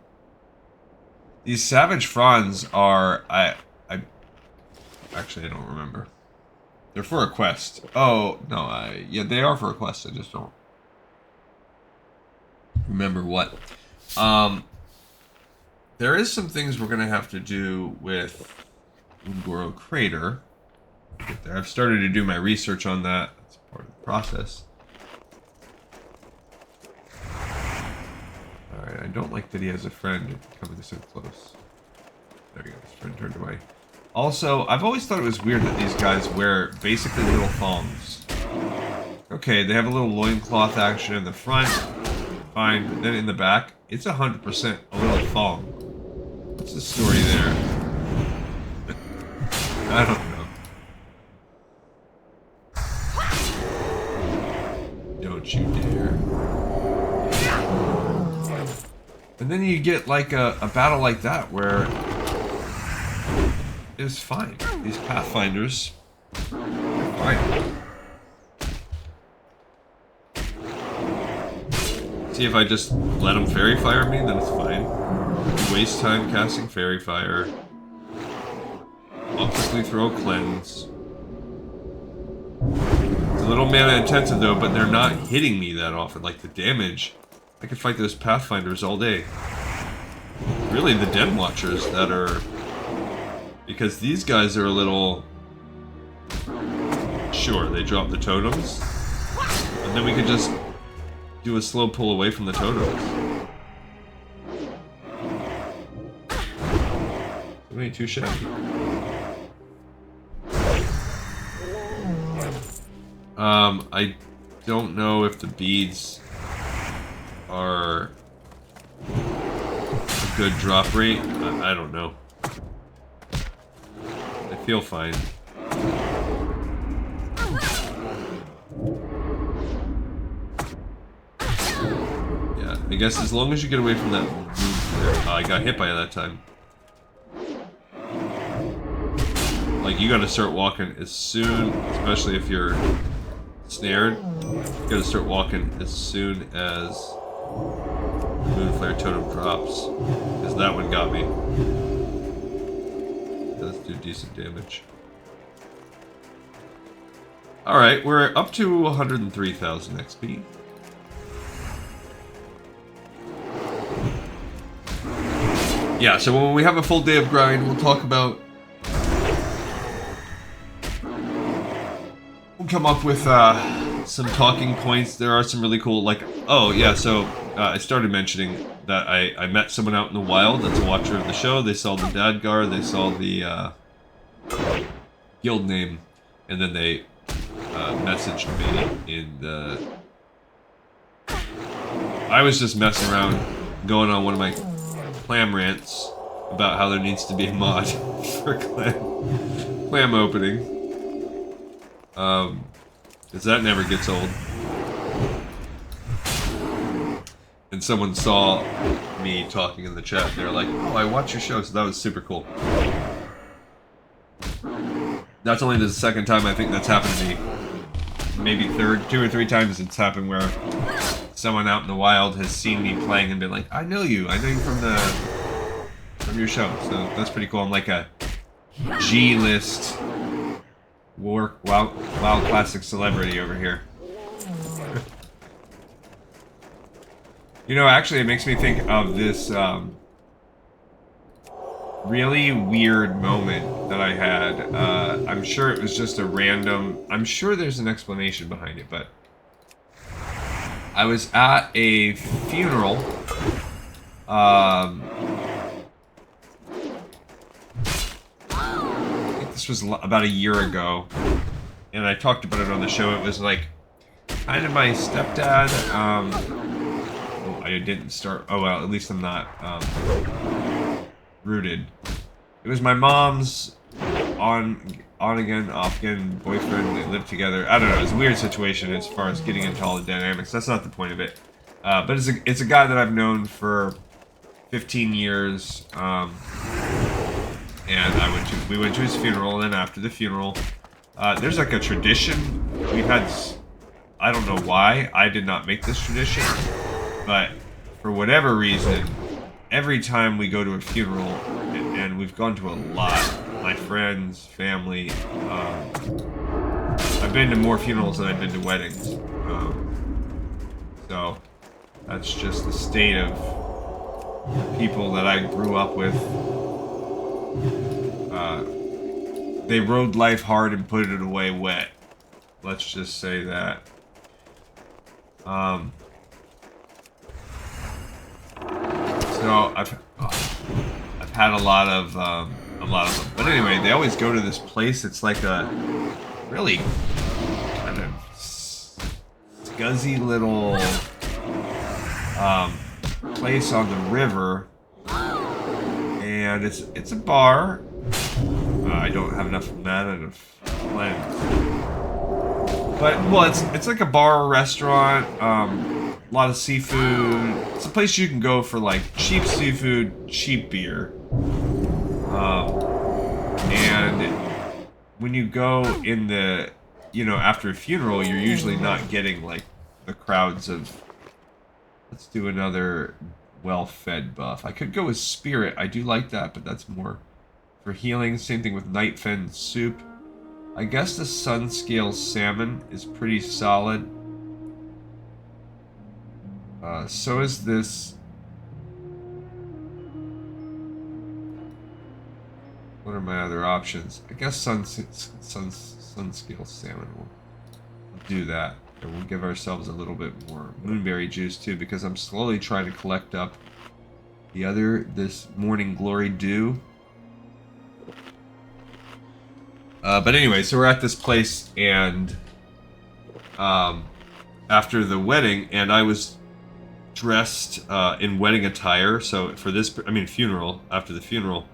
S1: These savage fronds are... Actually, I don't remember. They're for a quest. Oh, no, yeah, they are for a quest. I just don't remember what. There is some things we're going to have to do with Ungoro Crater. I've started to do my research on that. That's part of the process. Alright, I don't like that he has a friend coming so close. There we go, his friend turned away. Also, I've always thought it was weird that these guys wear basically little thongs. Okay, they have a little loincloth action in the front. Fine, but then in the back, it's 100% a little thong. What's the story there? I don't know. Don't you dare. And then you get like a battle like that where it's fine. These Pathfinders are fine. See, if I just let them fairy fire me, then it's fine. Waste time casting fairy fire. I'll quickly throw cleanse. It's a little mana intensive though, but they're not hitting me that often. Like the damage, I could fight those Pathfinders all day. really the Den Watchers that are... Because these guys are a little... Sure, they drop the totems. And then we could just do a slow pull away from the totems. It ain't too shabby. I don't know if the beads are a good drop rate. I don't know. I feel fine. Yeah, I guess as long as you get away from that move there. I got hit by it that time. Like, you gotta start walking as soon, especially if you're snared, you gotta start walking as soon as Moonflare Totem drops. Because that one got me. It does do decent damage. Alright, we're up to 103,000 XP. Yeah, so when we have a full day of grind, we'll talk about... We'll come up with some talking points. There are some really cool, like... Oh, yeah, so I started mentioning that I met someone out in the wild that's a watcher of the show. They saw the Dadgar, they saw the guild name, and then they messaged me in the... I was just messing around, going on one of my clam rants about how there needs to be a mod for clam opening. Because that never gets old. And someone saw me talking in the chat, and they were like, oh, I watch your show, so that was super cool. That's only the second time I think that's happened to me. Maybe two or three times it's happened where someone out in the wild has seen me playing and been like, I know you from your show. So that's pretty cool. I'm like a G-list WoW classic celebrity over here. You know, actually, it makes me think of this really weird moment that I had. I'm sure it was just a random... I'm sure there's an explanation behind it, but... I was at a funeral. I think this was about a year ago. And I talked about it on the show. It was like kind of my stepdad. Oh, I didn't start... Oh, well, at least I'm not rooted. It was my mom's on again, off again boyfriend. They lived together. I don't know. It's a weird situation as far as getting into all the dynamics. That's not the point of it. But it's a guy that I've known for 15 years. And we went to his funeral, and then after the funeral, there's like a tradition. We've had, I don't know why, I did not make this tradition, but for whatever reason, every time we go to a funeral, and we've gone to a lot, my friends, family, I've been to more funerals than I've been to weddings. So that's just the state of the people that I grew up with. They rode life hard and put it away wet. Let's just say that. So I've had a lot of them. But anyway, they always go to this place. It's like a really kind of scuzzy little place on the river, and it's a bar. I don't have enough mana to cleanse. But well, it's like a bar or restaurant. A lot of seafood. It's a place you can go for like cheap seafood, cheap beer. And when you go in the, after a funeral, you're usually not getting like the crowds of, let's do another well-fed buff. I could go with spirit. I do like that, but that's more for healing. Same thing with nightfen soup. I guess the Sunscale salmon is pretty solid. So is this What are my other options? I guess sun scale salmon will do that. And we'll give ourselves a little bit more moonberry juice too, because I'm slowly trying to collect up this morning glory dew. But anyway, so we're at this place, and after the wedding, and I was dressed in wedding attire. So for this, funeral, after the funeral,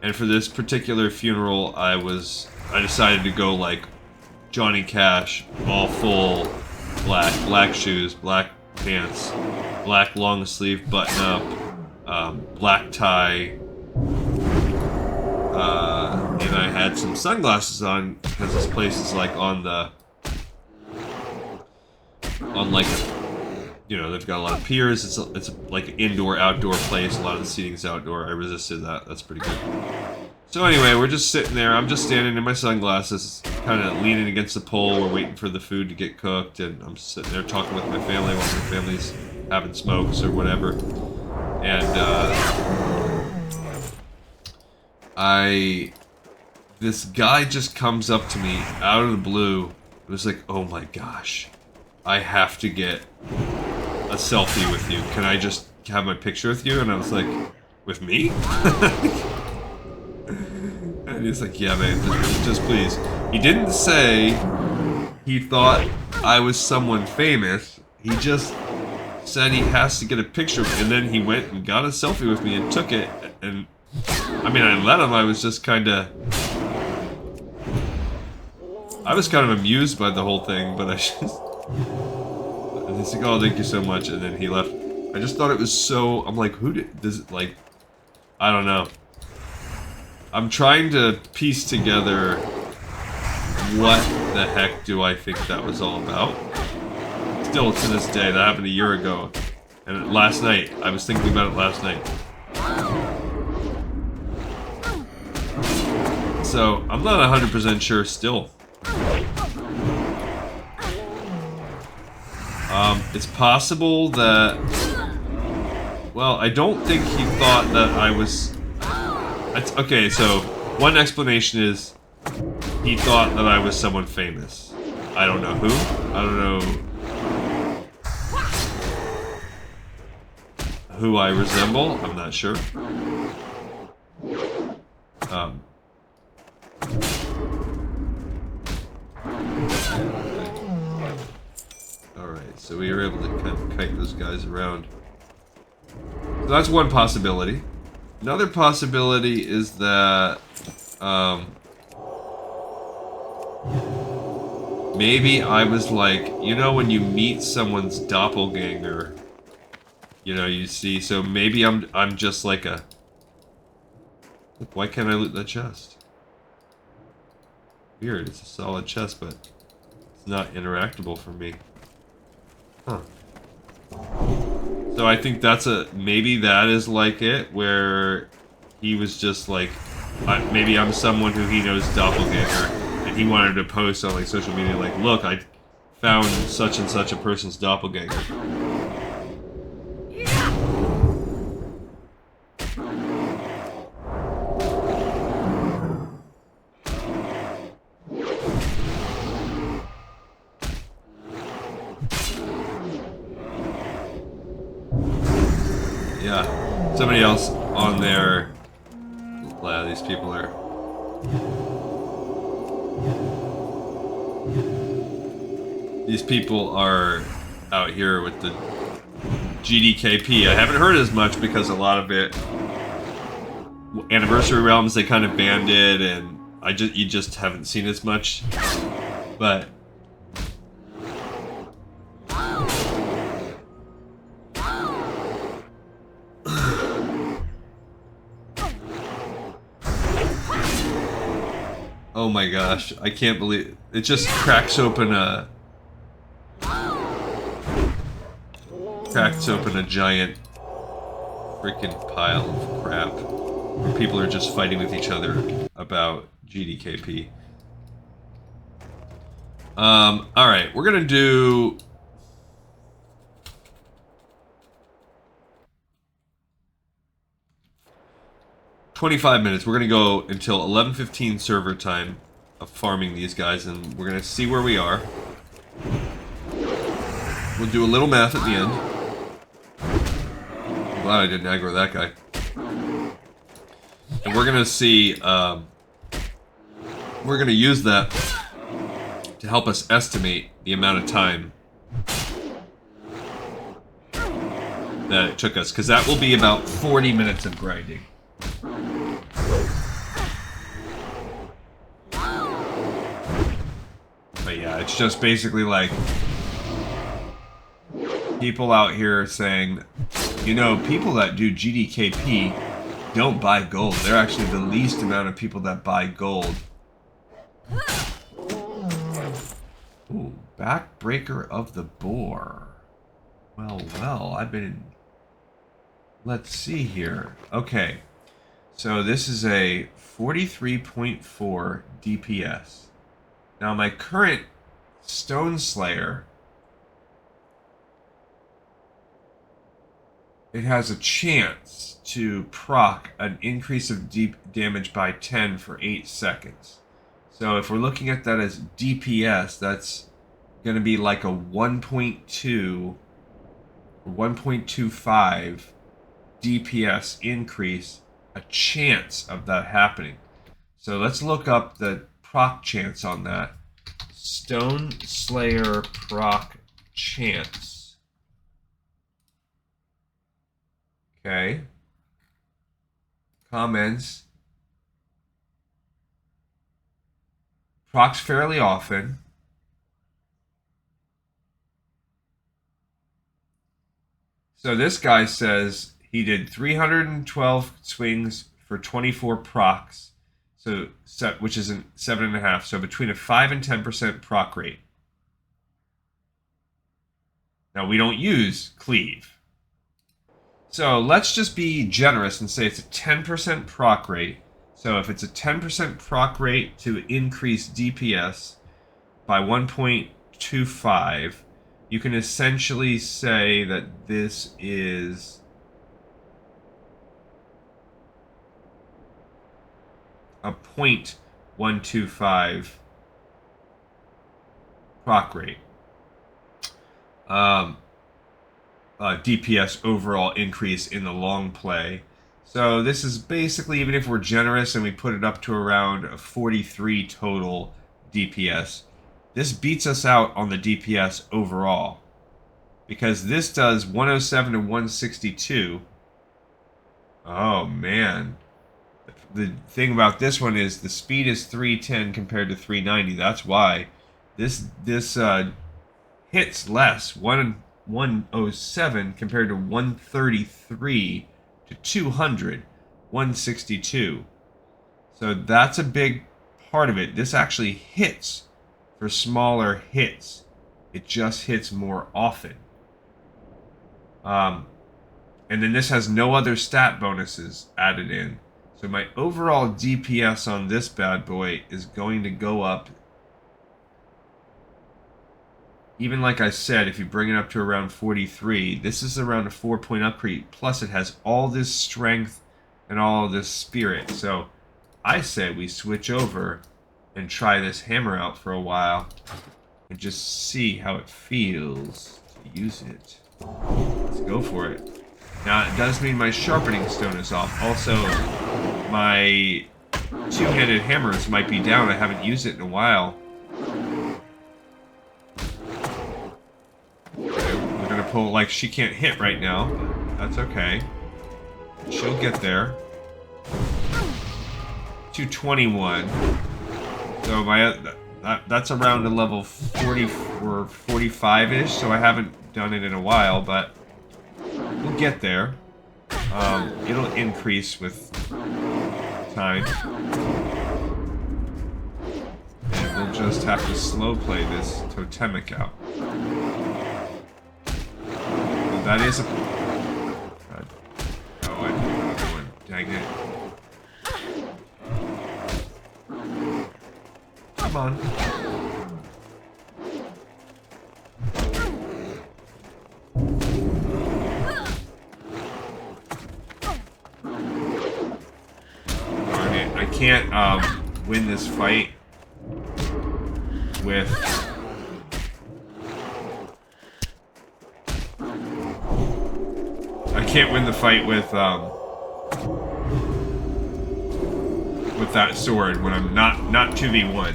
S1: and for this particular funeral, I decided to go like Johnny Cash, all full black shoes, black pants, black long sleeve button up, black tie, and I had some sunglasses on because this place is like on like, you know, they've got a lot of piers. It's like an indoor-outdoor place. A lot of the seating's outdoor. I resisted that. That's pretty good. So anyway, we're just sitting there. I'm just standing in my sunglasses, kind of leaning against the pole. We're waiting for the food to get cooked, and I'm sitting there talking with my family while my family's having smokes or whatever. And this guy just comes up to me out of the blue. It was like, oh my gosh, I have to get a selfie with you. Can I just have my picture with you? And I was like, with me? And he's like, yeah, man, just please. He didn't say he thought I was someone famous. He just said he has to get a picture, and then he went and got a selfie with me and took it. And I let him. I was kind of amused by the whole thing, but and he's like, oh, thank you so much, and then he left. I just thought it was so, I'm like, like, I don't know. I'm trying to piece together what the heck do I think that was all about. Still to this day, that happened a year ago. And last night, I was thinking about it last night. So, I'm not 100% sure still. It's possible that... Well, I don't think he thought that I was... Okay, so one explanation is he thought that I was someone famous. I don't know who. I don't know who I resemble. I'm not sure. Alright, so we were able to kind of kite those guys around. So that's one possibility. Another possibility is that, maybe I was like, you know when you meet someone's doppelganger, you know, you see, so maybe I'm just like a... Why can't I loot that chest? Weird, it's a solid chest, but it's not interactable for me. Huh. So I think maybe that is like it, where he was just like, maybe I'm someone who he knows doppelganger, and he wanted to post on like social media like, look, I found such and such a person's doppelganger. Yeah, somebody else on there. Wow, these people are... These people are out here with the GDKP. I haven't heard as much because a lot of it... Anniversary Realms, they kind of banned it, and you just haven't seen as much. But... Oh my gosh, I can't believe it just cracks open a giant freaking pile of crap where people are just fighting with each other about GDKP. Alright, we're gonna do... 25 minutes. We're going to go until 11:15 server time of farming these guys, and we're going to see where we are. We'll do a little math at the end. I'm glad I didn't aggro that guy. And we're going to see... we're going to use that to help us estimate the amount of time that it took us, because that will be about 40 minutes of grinding. But yeah, it's just basically like people out here saying, you know, people that do GDKP don't buy gold. They're actually the least amount of people that buy gold. Ooh, backbreaker of the boar. Well, I've been... Let's see here. Okay, so this is a 43.4 DPS. Now my current Stone Slayer, it has a chance to proc an increase of deep damage by 10 for 8 seconds. So if we're looking at that as DPS, that's going to be like a 1.2 or 1.25 DPS increase, a chance of that happening. So let's look up the proc chance on that. Stone Slayer proc chance. Okay. Comments. Procs fairly often. So this guy says he did 312 swings for 24 procs, so which is 7.5. So between a 5 and 10% proc rate. Now we don't use cleave. So let's just be generous and say it's a 10% proc rate. So if it's a 10% proc rate to increase DPS by 1.25, you can essentially say that this is a 0.125 proc rate. DPS overall increase in the long play. So this is basically, even if we're generous and we put it up to around a 43 total DPS, this beats us out on the DPS overall. Because this does 107 to 162. Oh man. The thing about this one is the speed is 310 compared to 390. That's why this hits less. 107 compared to 133 to 200, 162. So that's a big part of it. This actually hits for smaller hits. It just hits more often. And then this has no other stat bonuses added in. So my overall DPS on this bad boy is going to go up. Even like I said, if you bring it up to around 43, this is around a 4-point upgrade. Plus it has all this strength and all this spirit. So I say we switch over and try this hammer out for a while and just see how it feels to use it. Let's go for it. Now, it does mean my sharpening stone is off. Also, my two-handed hammers might be down. I haven't used it in a while. Okay, we're going to pull, like, she can't hit right now. That's okay. She'll get there. 221. So that's around a level 40 or 45-ish, so I haven't done it in a while, but we'll get there. It'll increase with time. And we'll just have to slow play this totemic out. And that is a... God. Oh, I did another one. Dang it. Come on. can't win this fight with... I can't win the fight with that sword when I'm not 2v1.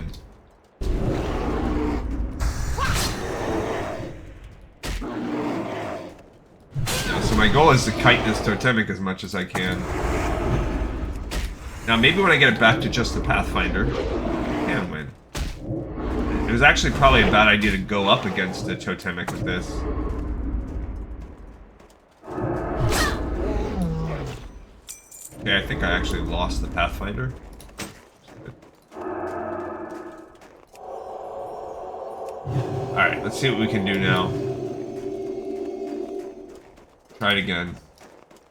S1: So my goal is to kite this totemic as much as I can. Now maybe when I get it back to just the Pathfinder, I can win. It was actually probably a bad idea to go up against the totemic with this. Okay, I think I actually lost the Pathfinder. Alright, let's see what we can do now. Try it again.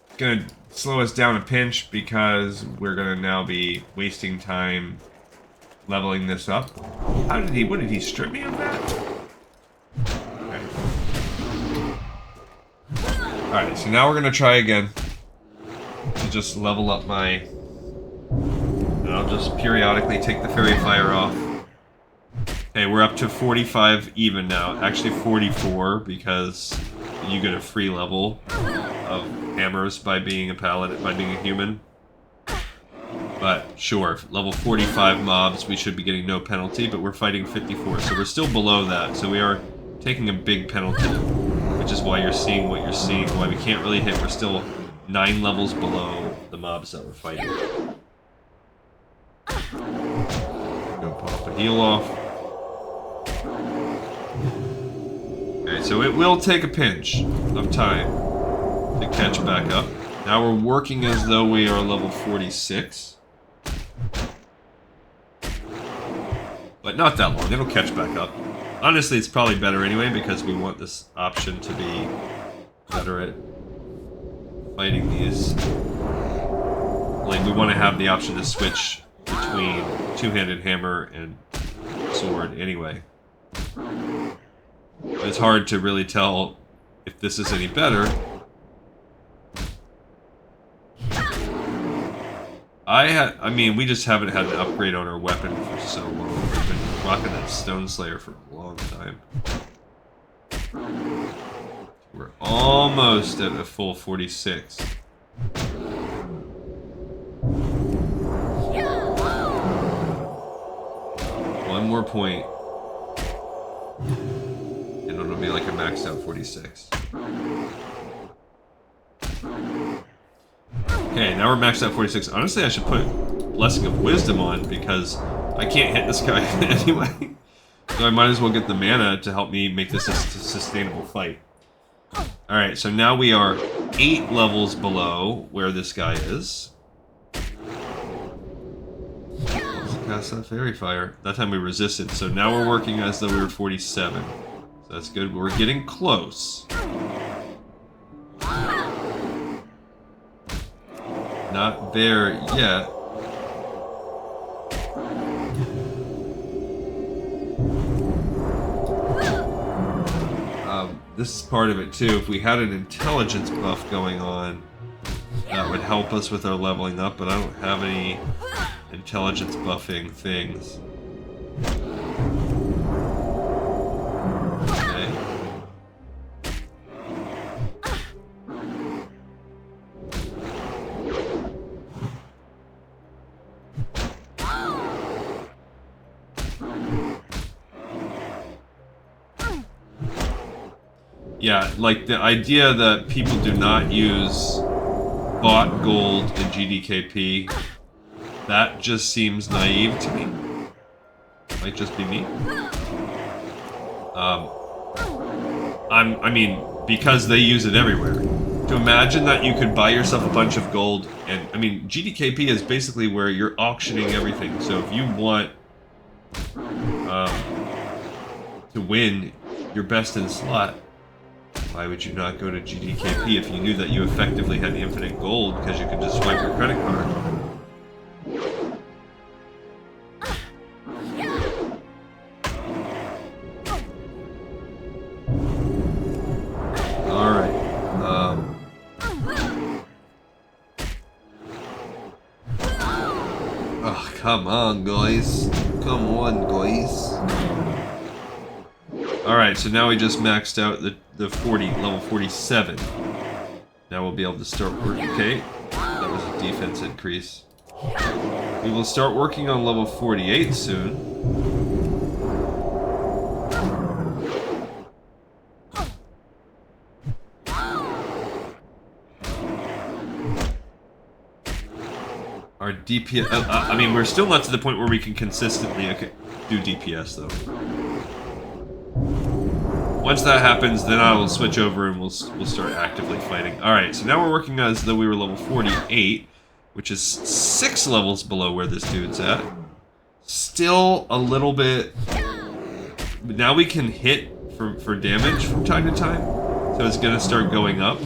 S1: It's gonna slow us down a pinch because we're gonna now be wasting time leveling this up. What did he strip me of that? Okay. Alright, so now we're gonna try again. To just level up my... And I'll just periodically take the Fairy Fire off. Okay, we're up to 45 even now. Actually 44 because you get a free level of hammers by being a paladin, by being a human. But sure, level 45 mobs, we should be getting no penalty, but we're fighting 54, so we're still below that. So we are taking a big penalty, which is why you're seeing what you're seeing, why we can't really hit. We're still 9 levels below the mobs that we're fighting. Go pop a heal off. Okay, so it will take a pinch of time to catch back up. Now we're working as though we are level 46. But not that long, it'll catch back up. Honestly, it's probably better anyway because we want this option to be better at fighting these. Like, we want to have the option to switch between two-handed hammer and sword anyway. But it's hard to really tell if this is any better. I mean, we just haven't had an upgrade on our weapon for so long. We've been rocking that Stone Slayer for a long time. We're almost at a full 46. One more point. And it'll be like a maxed out 46. Okay, now we're maxed out 46. Honestly, I should put Blessing of Wisdom on because I can't hit this guy anyway. So I might as well get the mana to help me make this a sustainable fight. Alright, so now we are 8 levels below where this guy is. Let's cast that Fairy Fire. That time we resisted, so now we're working as though we were 47. So that's good, we're getting close. Not there yet. This is part of it too. If we had an intelligence buff going on, that would help us with our leveling up, but I don't have any intelligence buffing things. Okay. Yeah, like the idea that people do not use bought gold in GDKP, that just seems naive to me. Might just be me. I mean, because they use it everywhere. To imagine that you could buy yourself a bunch of gold, and I mean, GDKP is basically where you're auctioning everything. So if you want to win your best in slot, why would you not go to GDKP if you knew that you effectively had infinite gold because you could just swipe your credit card? Alright. Oh, come on, guys. Come on, guys. Alright, so now we just maxed out the 40, level 47. Now we'll be able to start working. Okay, that was a defense increase. We will start working on level 48 soon. Our DPS... I mean, we're still not to the point where we can consistently do DPS, though. Once that happens, then I will switch over and we'll start actively fighting. Alright, so now we're working as though we were level 48, which is 6 levels below where this dude's at. Still a little bit... Now we can hit for damage from time to time, so it's going to start going up.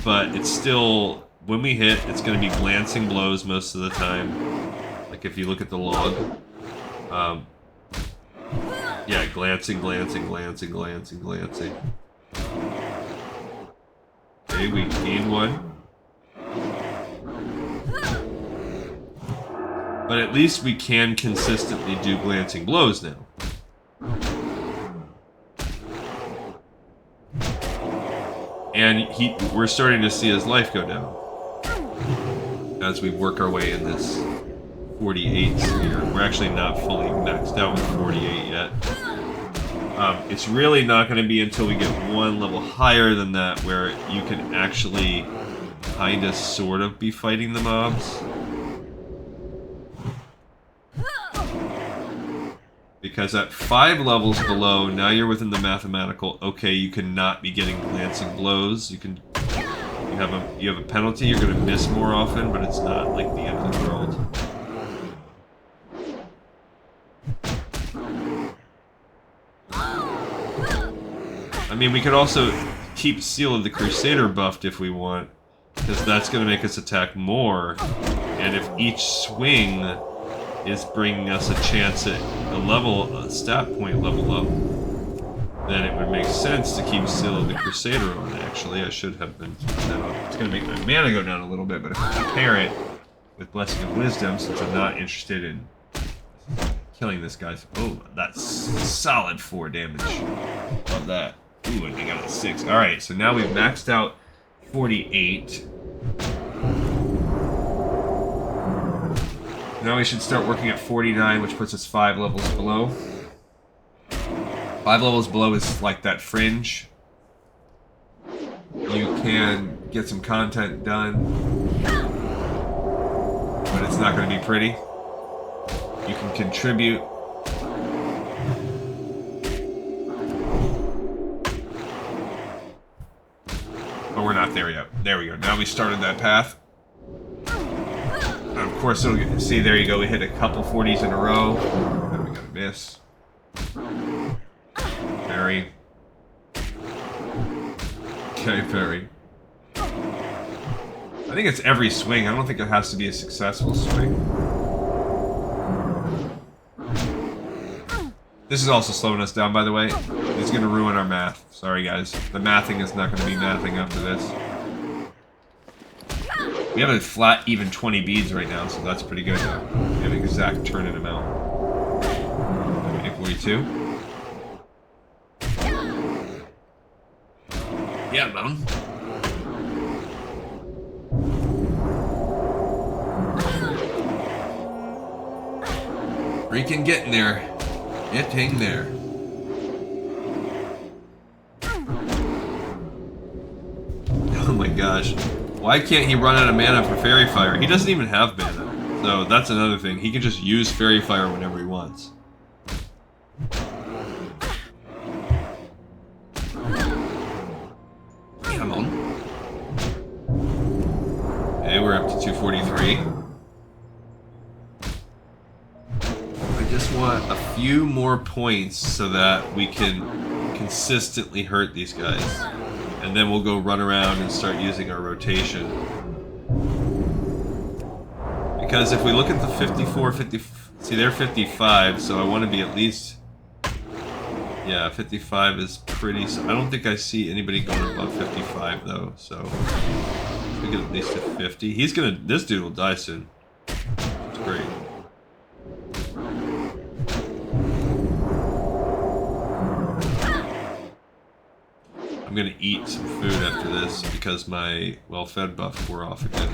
S1: But it's still... When we hit, it's going to be glancing blows most of the time. Like if you look at the log. Yeah, glancing. Okay, we gained one. But at least we can consistently do glancing blows now. And we're starting to see his life go down as we work our way in this 48 sphere. We're actually not fully maxed out with 48 yet. It's really not going to be until we get one level higher than that where you can actually kind of sort of be fighting the mobs. Because at 5 levels below, now you're within the mathematical, okay, you cannot be getting glancing blows. You have a penalty, you're going to miss more often, but it's not like the end of the world. I mean, we could also keep Seal of the Crusader buffed if we want, because that's going to make us attack more, and if each swing is bringing us a chance at a stat point level up, then it would make sense to keep Seal of the Crusader on, actually. I should have been keeping that on. It's going to make my mana go down a little bit, but if I pair it with Blessing of Wisdom, since I'm not interested in killing this guy. Oh, that's solid 4 damage. Love that. Ooh, and I got a 6. Alright, so now we've maxed out 48. Now we should start working at 49, which puts us 5 levels below. 5 levels below is like that fringe. You can get some content done, but it's not going to be pretty. You can contribute. But we're not there yet. There we go. Now we started that path. And of course, it'll see, there you go. We hit a couple 40s in a row. Then we got a miss. Parry. Okay, parry. I think it's every swing. I don't think it has to be a successful swing. This is also slowing us down, by the way. It's going to ruin our math. Sorry, guys. The mathing is not going to be mathing up to this. We have a flat, even 20 beads right now, so that's pretty good. We have an exact turn in amount. 42. Yeah, man. Freaking getting there. Getting there. Oh my gosh. Why can't he run out of mana for Fairy Fire? He doesn't even have mana. So that's another thing. He can just use Fairy Fire whenever he wants. Come on. Okay, we're up to 243. I just want a few more points so that we can consistently hurt these guys. And then we'll go run around and start using our rotation. Because if we look at the 54, 50... See, they're 55, so I want to be at least... Yeah, 55 is pretty... I don't think I see anybody going above 55, though, so... We get at least a 50. He's gonna... This dude will die soon. It's great. gonna eat some food after this because my well-fed buff wore off again.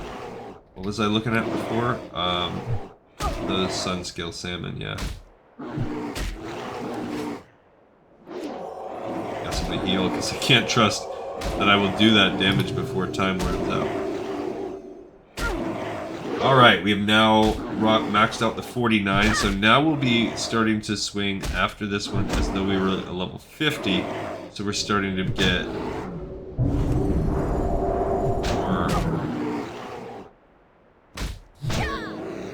S1: What was I looking at before? The sun scale salmon, yeah. Guess I'm gonna heal because I can't trust that I will do that damage before time runs out. Alright, we have now maxed out the 49, so now we'll be starting to swing after this one as though we were at a level 50. So we're starting to get more.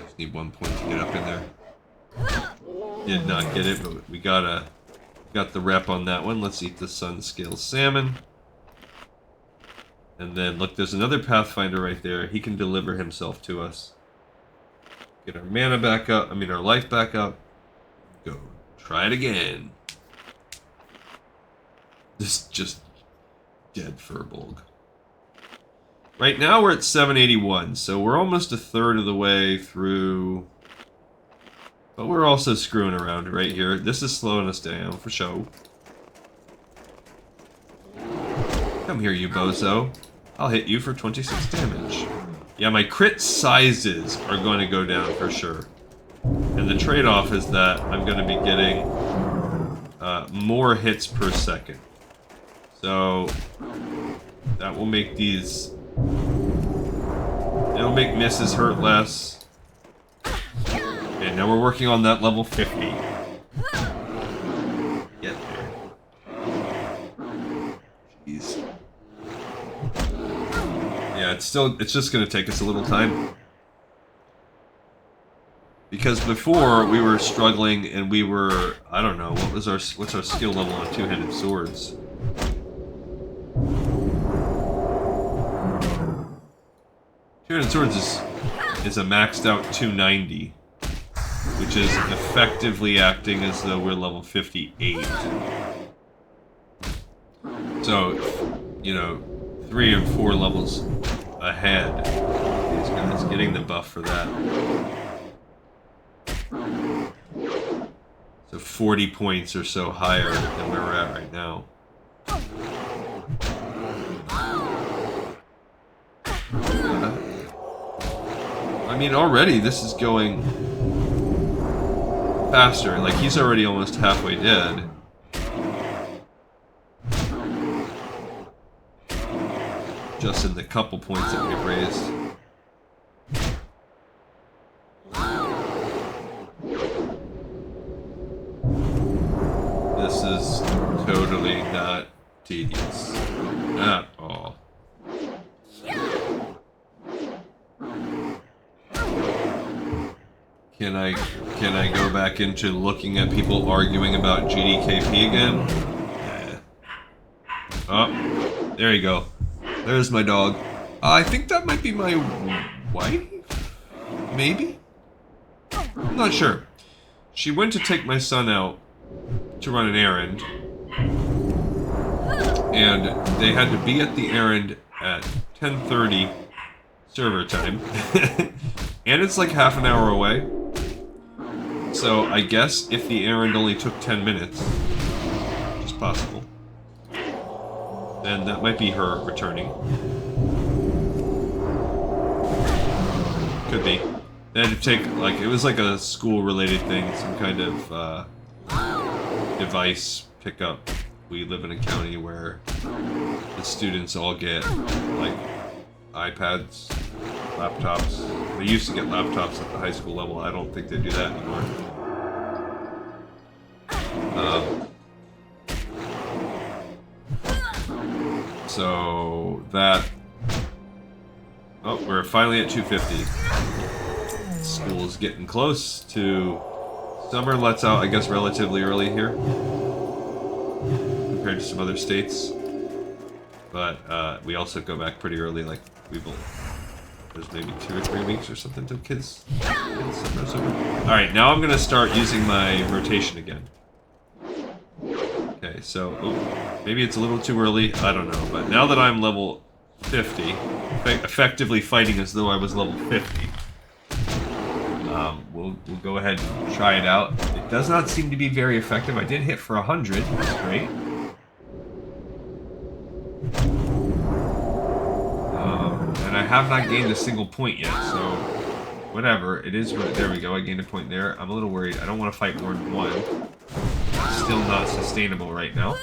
S1: Just need 1 point to get up in there. Did not get it, but we got the rep on that one. Let's eat the sun scale salmon. And then, look, there's another Pathfinder right there. He can deliver himself to us. Get our mana back up. I mean, our life back up. Go. Try it again. This is just dead Furbolg. Right now, we're at 781. So we're almost a third of the way through. But we're also screwing around right here. This is slowing us down, for show. Come here, you bozo. I'll hit you for 26 damage. Yeah, my crit sizes are going to go down for sure. And the trade-off is that I'm going to be getting more hits per second. So that will make these... It'll make misses hurt less. Okay, now we're working on that level 50. Get there. Jeez. Yeah, it's just gonna take us a little time. Because before we were struggling and we were, I don't know, what's our skill level on two-handed swords? Two-handed swords is a maxed out 290, which is effectively acting as though we're level 58. So, you know, 3 and 4 levels ahead. These guys getting the buff for that. So 40 points or so higher than where we're at right now. I mean, already this is going faster. Like, he's already almost halfway dead. Just in the couple points that we've raised. This is totally not tedious. At all. Can I go back into looking at people arguing about GDKP again? Nah. Oh, there you go. There's my dog. I think that might be my wife? Maybe? I'm not sure. She went to take my son out to run an errand. And they had to be at the errand at 10:30 server time. And it's like half an hour away. So I guess if the errand only took 10 minutes, which is possible, then that might be her returning. Could be. They had to take, like, it was like a school-related thing, some kind of device pickup. We live in a county where the students all get, like, iPads, laptops. They used to get laptops at the high school level. I don't think they do that anymore. So that... Oh, we're finally at 250. School's getting close to... Summer lets out, I guess, relatively early here. Compared to some other states. But we also go back pretty early, like, there's maybe 2 or 3 weeks or something till kids summer's over. Alright, now I'm gonna start using my rotation again. Okay, so, maybe it's a little too early, I don't know, but now that I'm level 50, effectively fighting as though I was level 50, we'll go ahead and try it out. It does not seem to be very effective. I did hit for 100, that's great. And I have not gained a single point yet, so whatever. It is what, there we go, I gained a point there. I'm a little worried. I don't want to fight more than one. It's still not sustainable right now.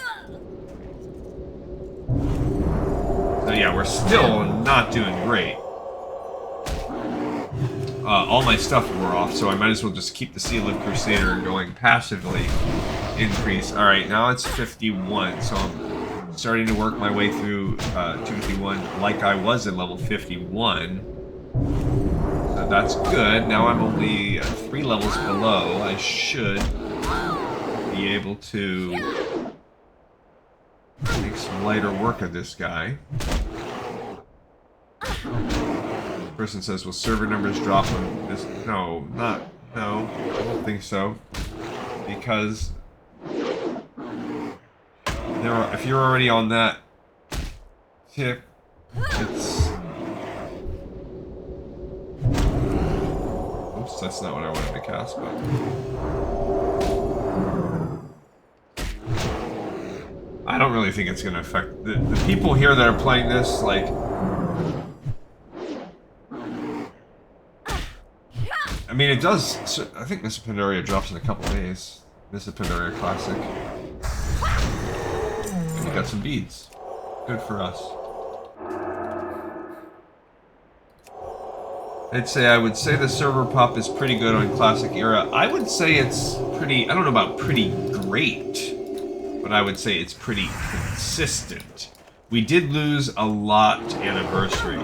S1: So yeah, we're still not doing great. All my stuff wore off, so I might as well just keep the Seal of Crusader going passively. Increase. Alright, now it's 51, so I'm starting to work my way through 251 like I was in level 51. So that's good. Now I'm only 3 levels below. I should be able to make some lighter work of this guy. Person says, will server numbers drop on this? No, I don't think so. Because if you're already on that tip, it's... Oops, that's not what I wanted to cast, but... I don't really think it's going to affect... The people here that are playing this, like... I mean, it does... I think Miss Pandaria drops in a couple days. Miss Pandaria Classic. And we got some beads. Good for us. I would say the server pop is pretty good on Classic Era. I would say it's pretty... I don't know about pretty great. But I would say it's pretty consistent. We did lose a lot to Anniversary.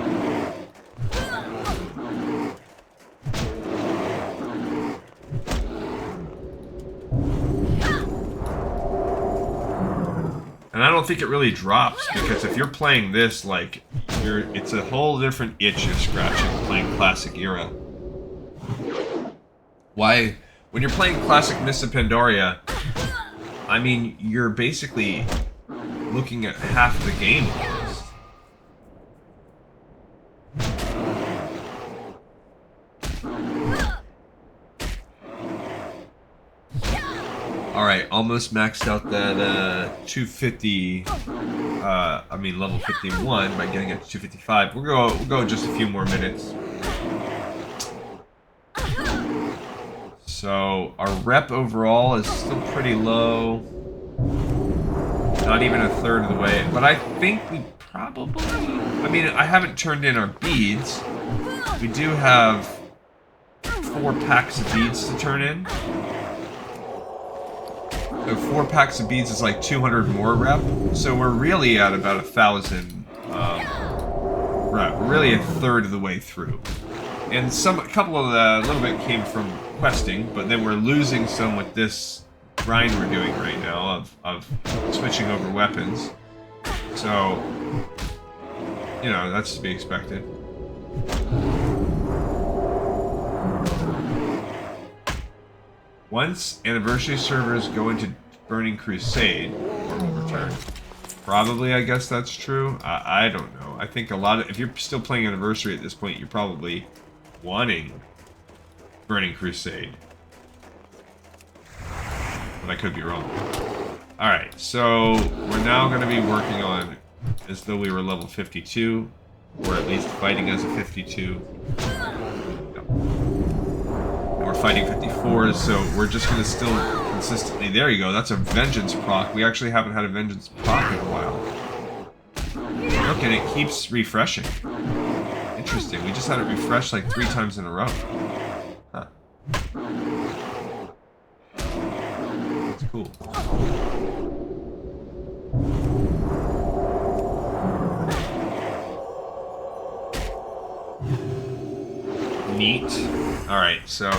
S1: And I don't think it really drops, because if you're playing this, like, it's a whole different itch you're scratching playing Classic Era. Why, when you're playing Classic Mists of Pandaria, I mean, you're basically looking at half the game almost. Alright, almost maxed out that 250, level 51 by getting it to 255. We'll go just a few more minutes. So, our rep overall is still pretty low. Not even a third of the way. But I think we probably... I mean, I haven't turned in our beads. We do have 4 packs of beads to turn in. So 4 packs of beads is like 200 more rep. So we're really at about 1,000 rep. We're really a third of the way through. And a couple of a little bit came from questing, but then we're losing some with this grind we're doing right now of switching over weapons. So, you know, that's to be expected. Once Anniversary servers go into Burning Crusade, or will return. Probably, I guess that's true. I don't know. I think a lot of... If you're still playing Anniversary at this point, you're probably wanting Burning Crusade. But I could be wrong. Alright, so we're now going to be working on as though we were level 52, or at least fighting as a 52. No. And we're fighting 54s, so we're just going to still consistently... There you go, that's a Vengeance proc. We actually haven't had a Vengeance proc in a while. Look, and it keeps refreshing. Interesting, we just had it refresh like 3 times in a row. Huh. That's cool. Neat. Alright, so...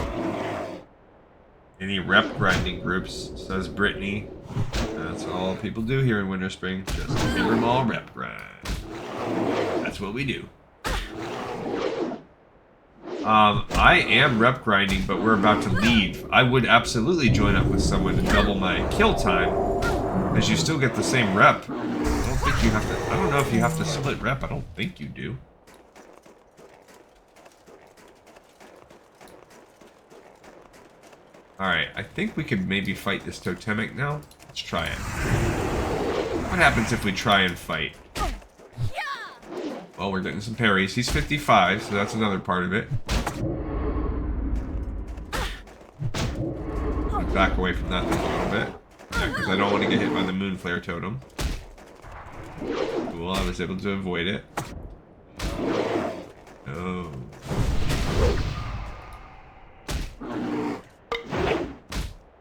S1: Any rep grinding groups, says Brittany. That's all people do here in Winterspring. Just give them all rep grind. That's what we do. I am rep grinding, but we're about to leave. I would absolutely join up with someone to double my kill time, as you still get the same rep. I don't think you have to... I don't know if you have to split rep. I don't think you do. Alright, I think we could maybe fight this totemic now. Let's try it. What happens if we try and fight? Well, we're getting some parries. He's 55, so that's another part of it. Back away from that thing a little bit. Yeah, because I don't want to get hit by the Moonflare Totem. Cool, I was able to avoid it. Oh.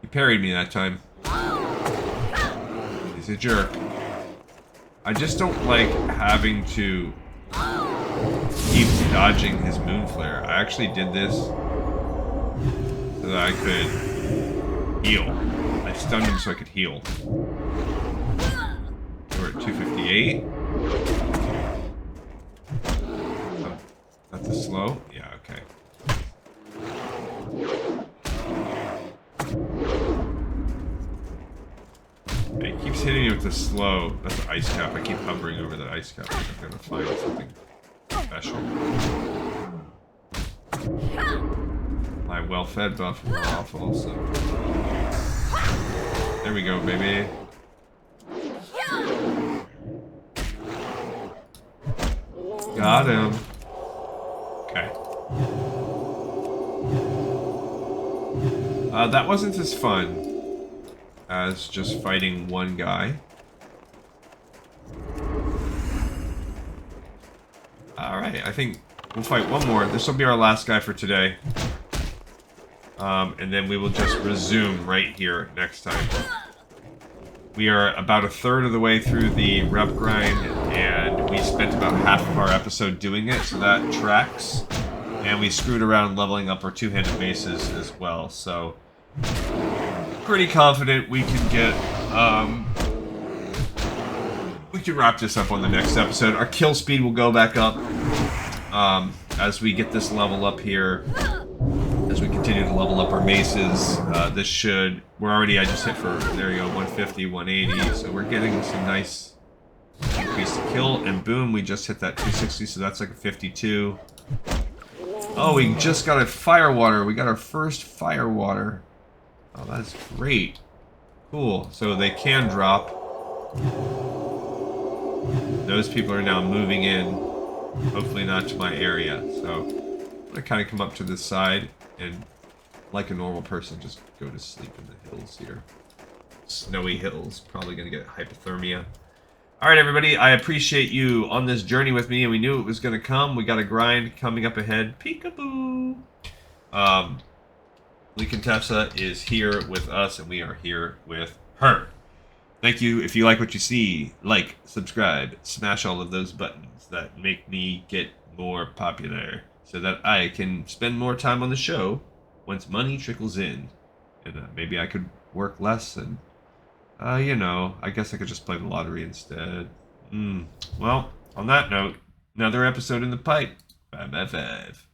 S1: He parried me that time. He's a jerk. I just don't like having to keep dodging his Moonflare. I actually did this so that I could heal. I stunned him so I could heal. We're at 258. Oh, that's a slow? Yeah, okay. He keeps hitting me with the slow. That's an ice cap. I keep hovering over that ice cap. I'm gonna find something special. My well-fed buff wore off also. There we go, baby. Got him. Okay. That wasn't as fun as just fighting one guy. Alright, I think we'll fight one more. This will be our last guy for today. And then we will just resume right here next time. We are about a third of the way through the rep grind, and we spent about half of our episode doing it, so that tracks. And we screwed around leveling up our two-handed maces as well, so pretty confident we can get, we can wrap this up on the next episode. Our kill speed will go back up, as we get this level up here. As we continue to level up our maces, this should, I just hit for, there you go, 150, 180, so we're getting some nice increase to kill, and boom, we just hit that 260, so that's like a 52. Oh, we just got a Firewater, we got our first Firewater. Oh, that's great. Cool, so they can drop. Those people are now moving in, hopefully not to my area, so I'm gonna kind of come up to this side and, like a normal person, just go to sleep in the hills here. Snowy hills, probably gonna get hypothermia. Alright everybody, I appreciate you on this journey with me, and we knew it was gonna come. We got a grind coming up ahead. Peekaboo! Contessa is here with us, and we are here with her. Thank you. If you like what you see, like, subscribe, smash all of those buttons that make me get more popular, so that I can spend more time on the show once money trickles in. And maybe I could work less and, you know, I guess I could just play the lottery instead. Well, on that note, another episode in the pipe. 5 by 5.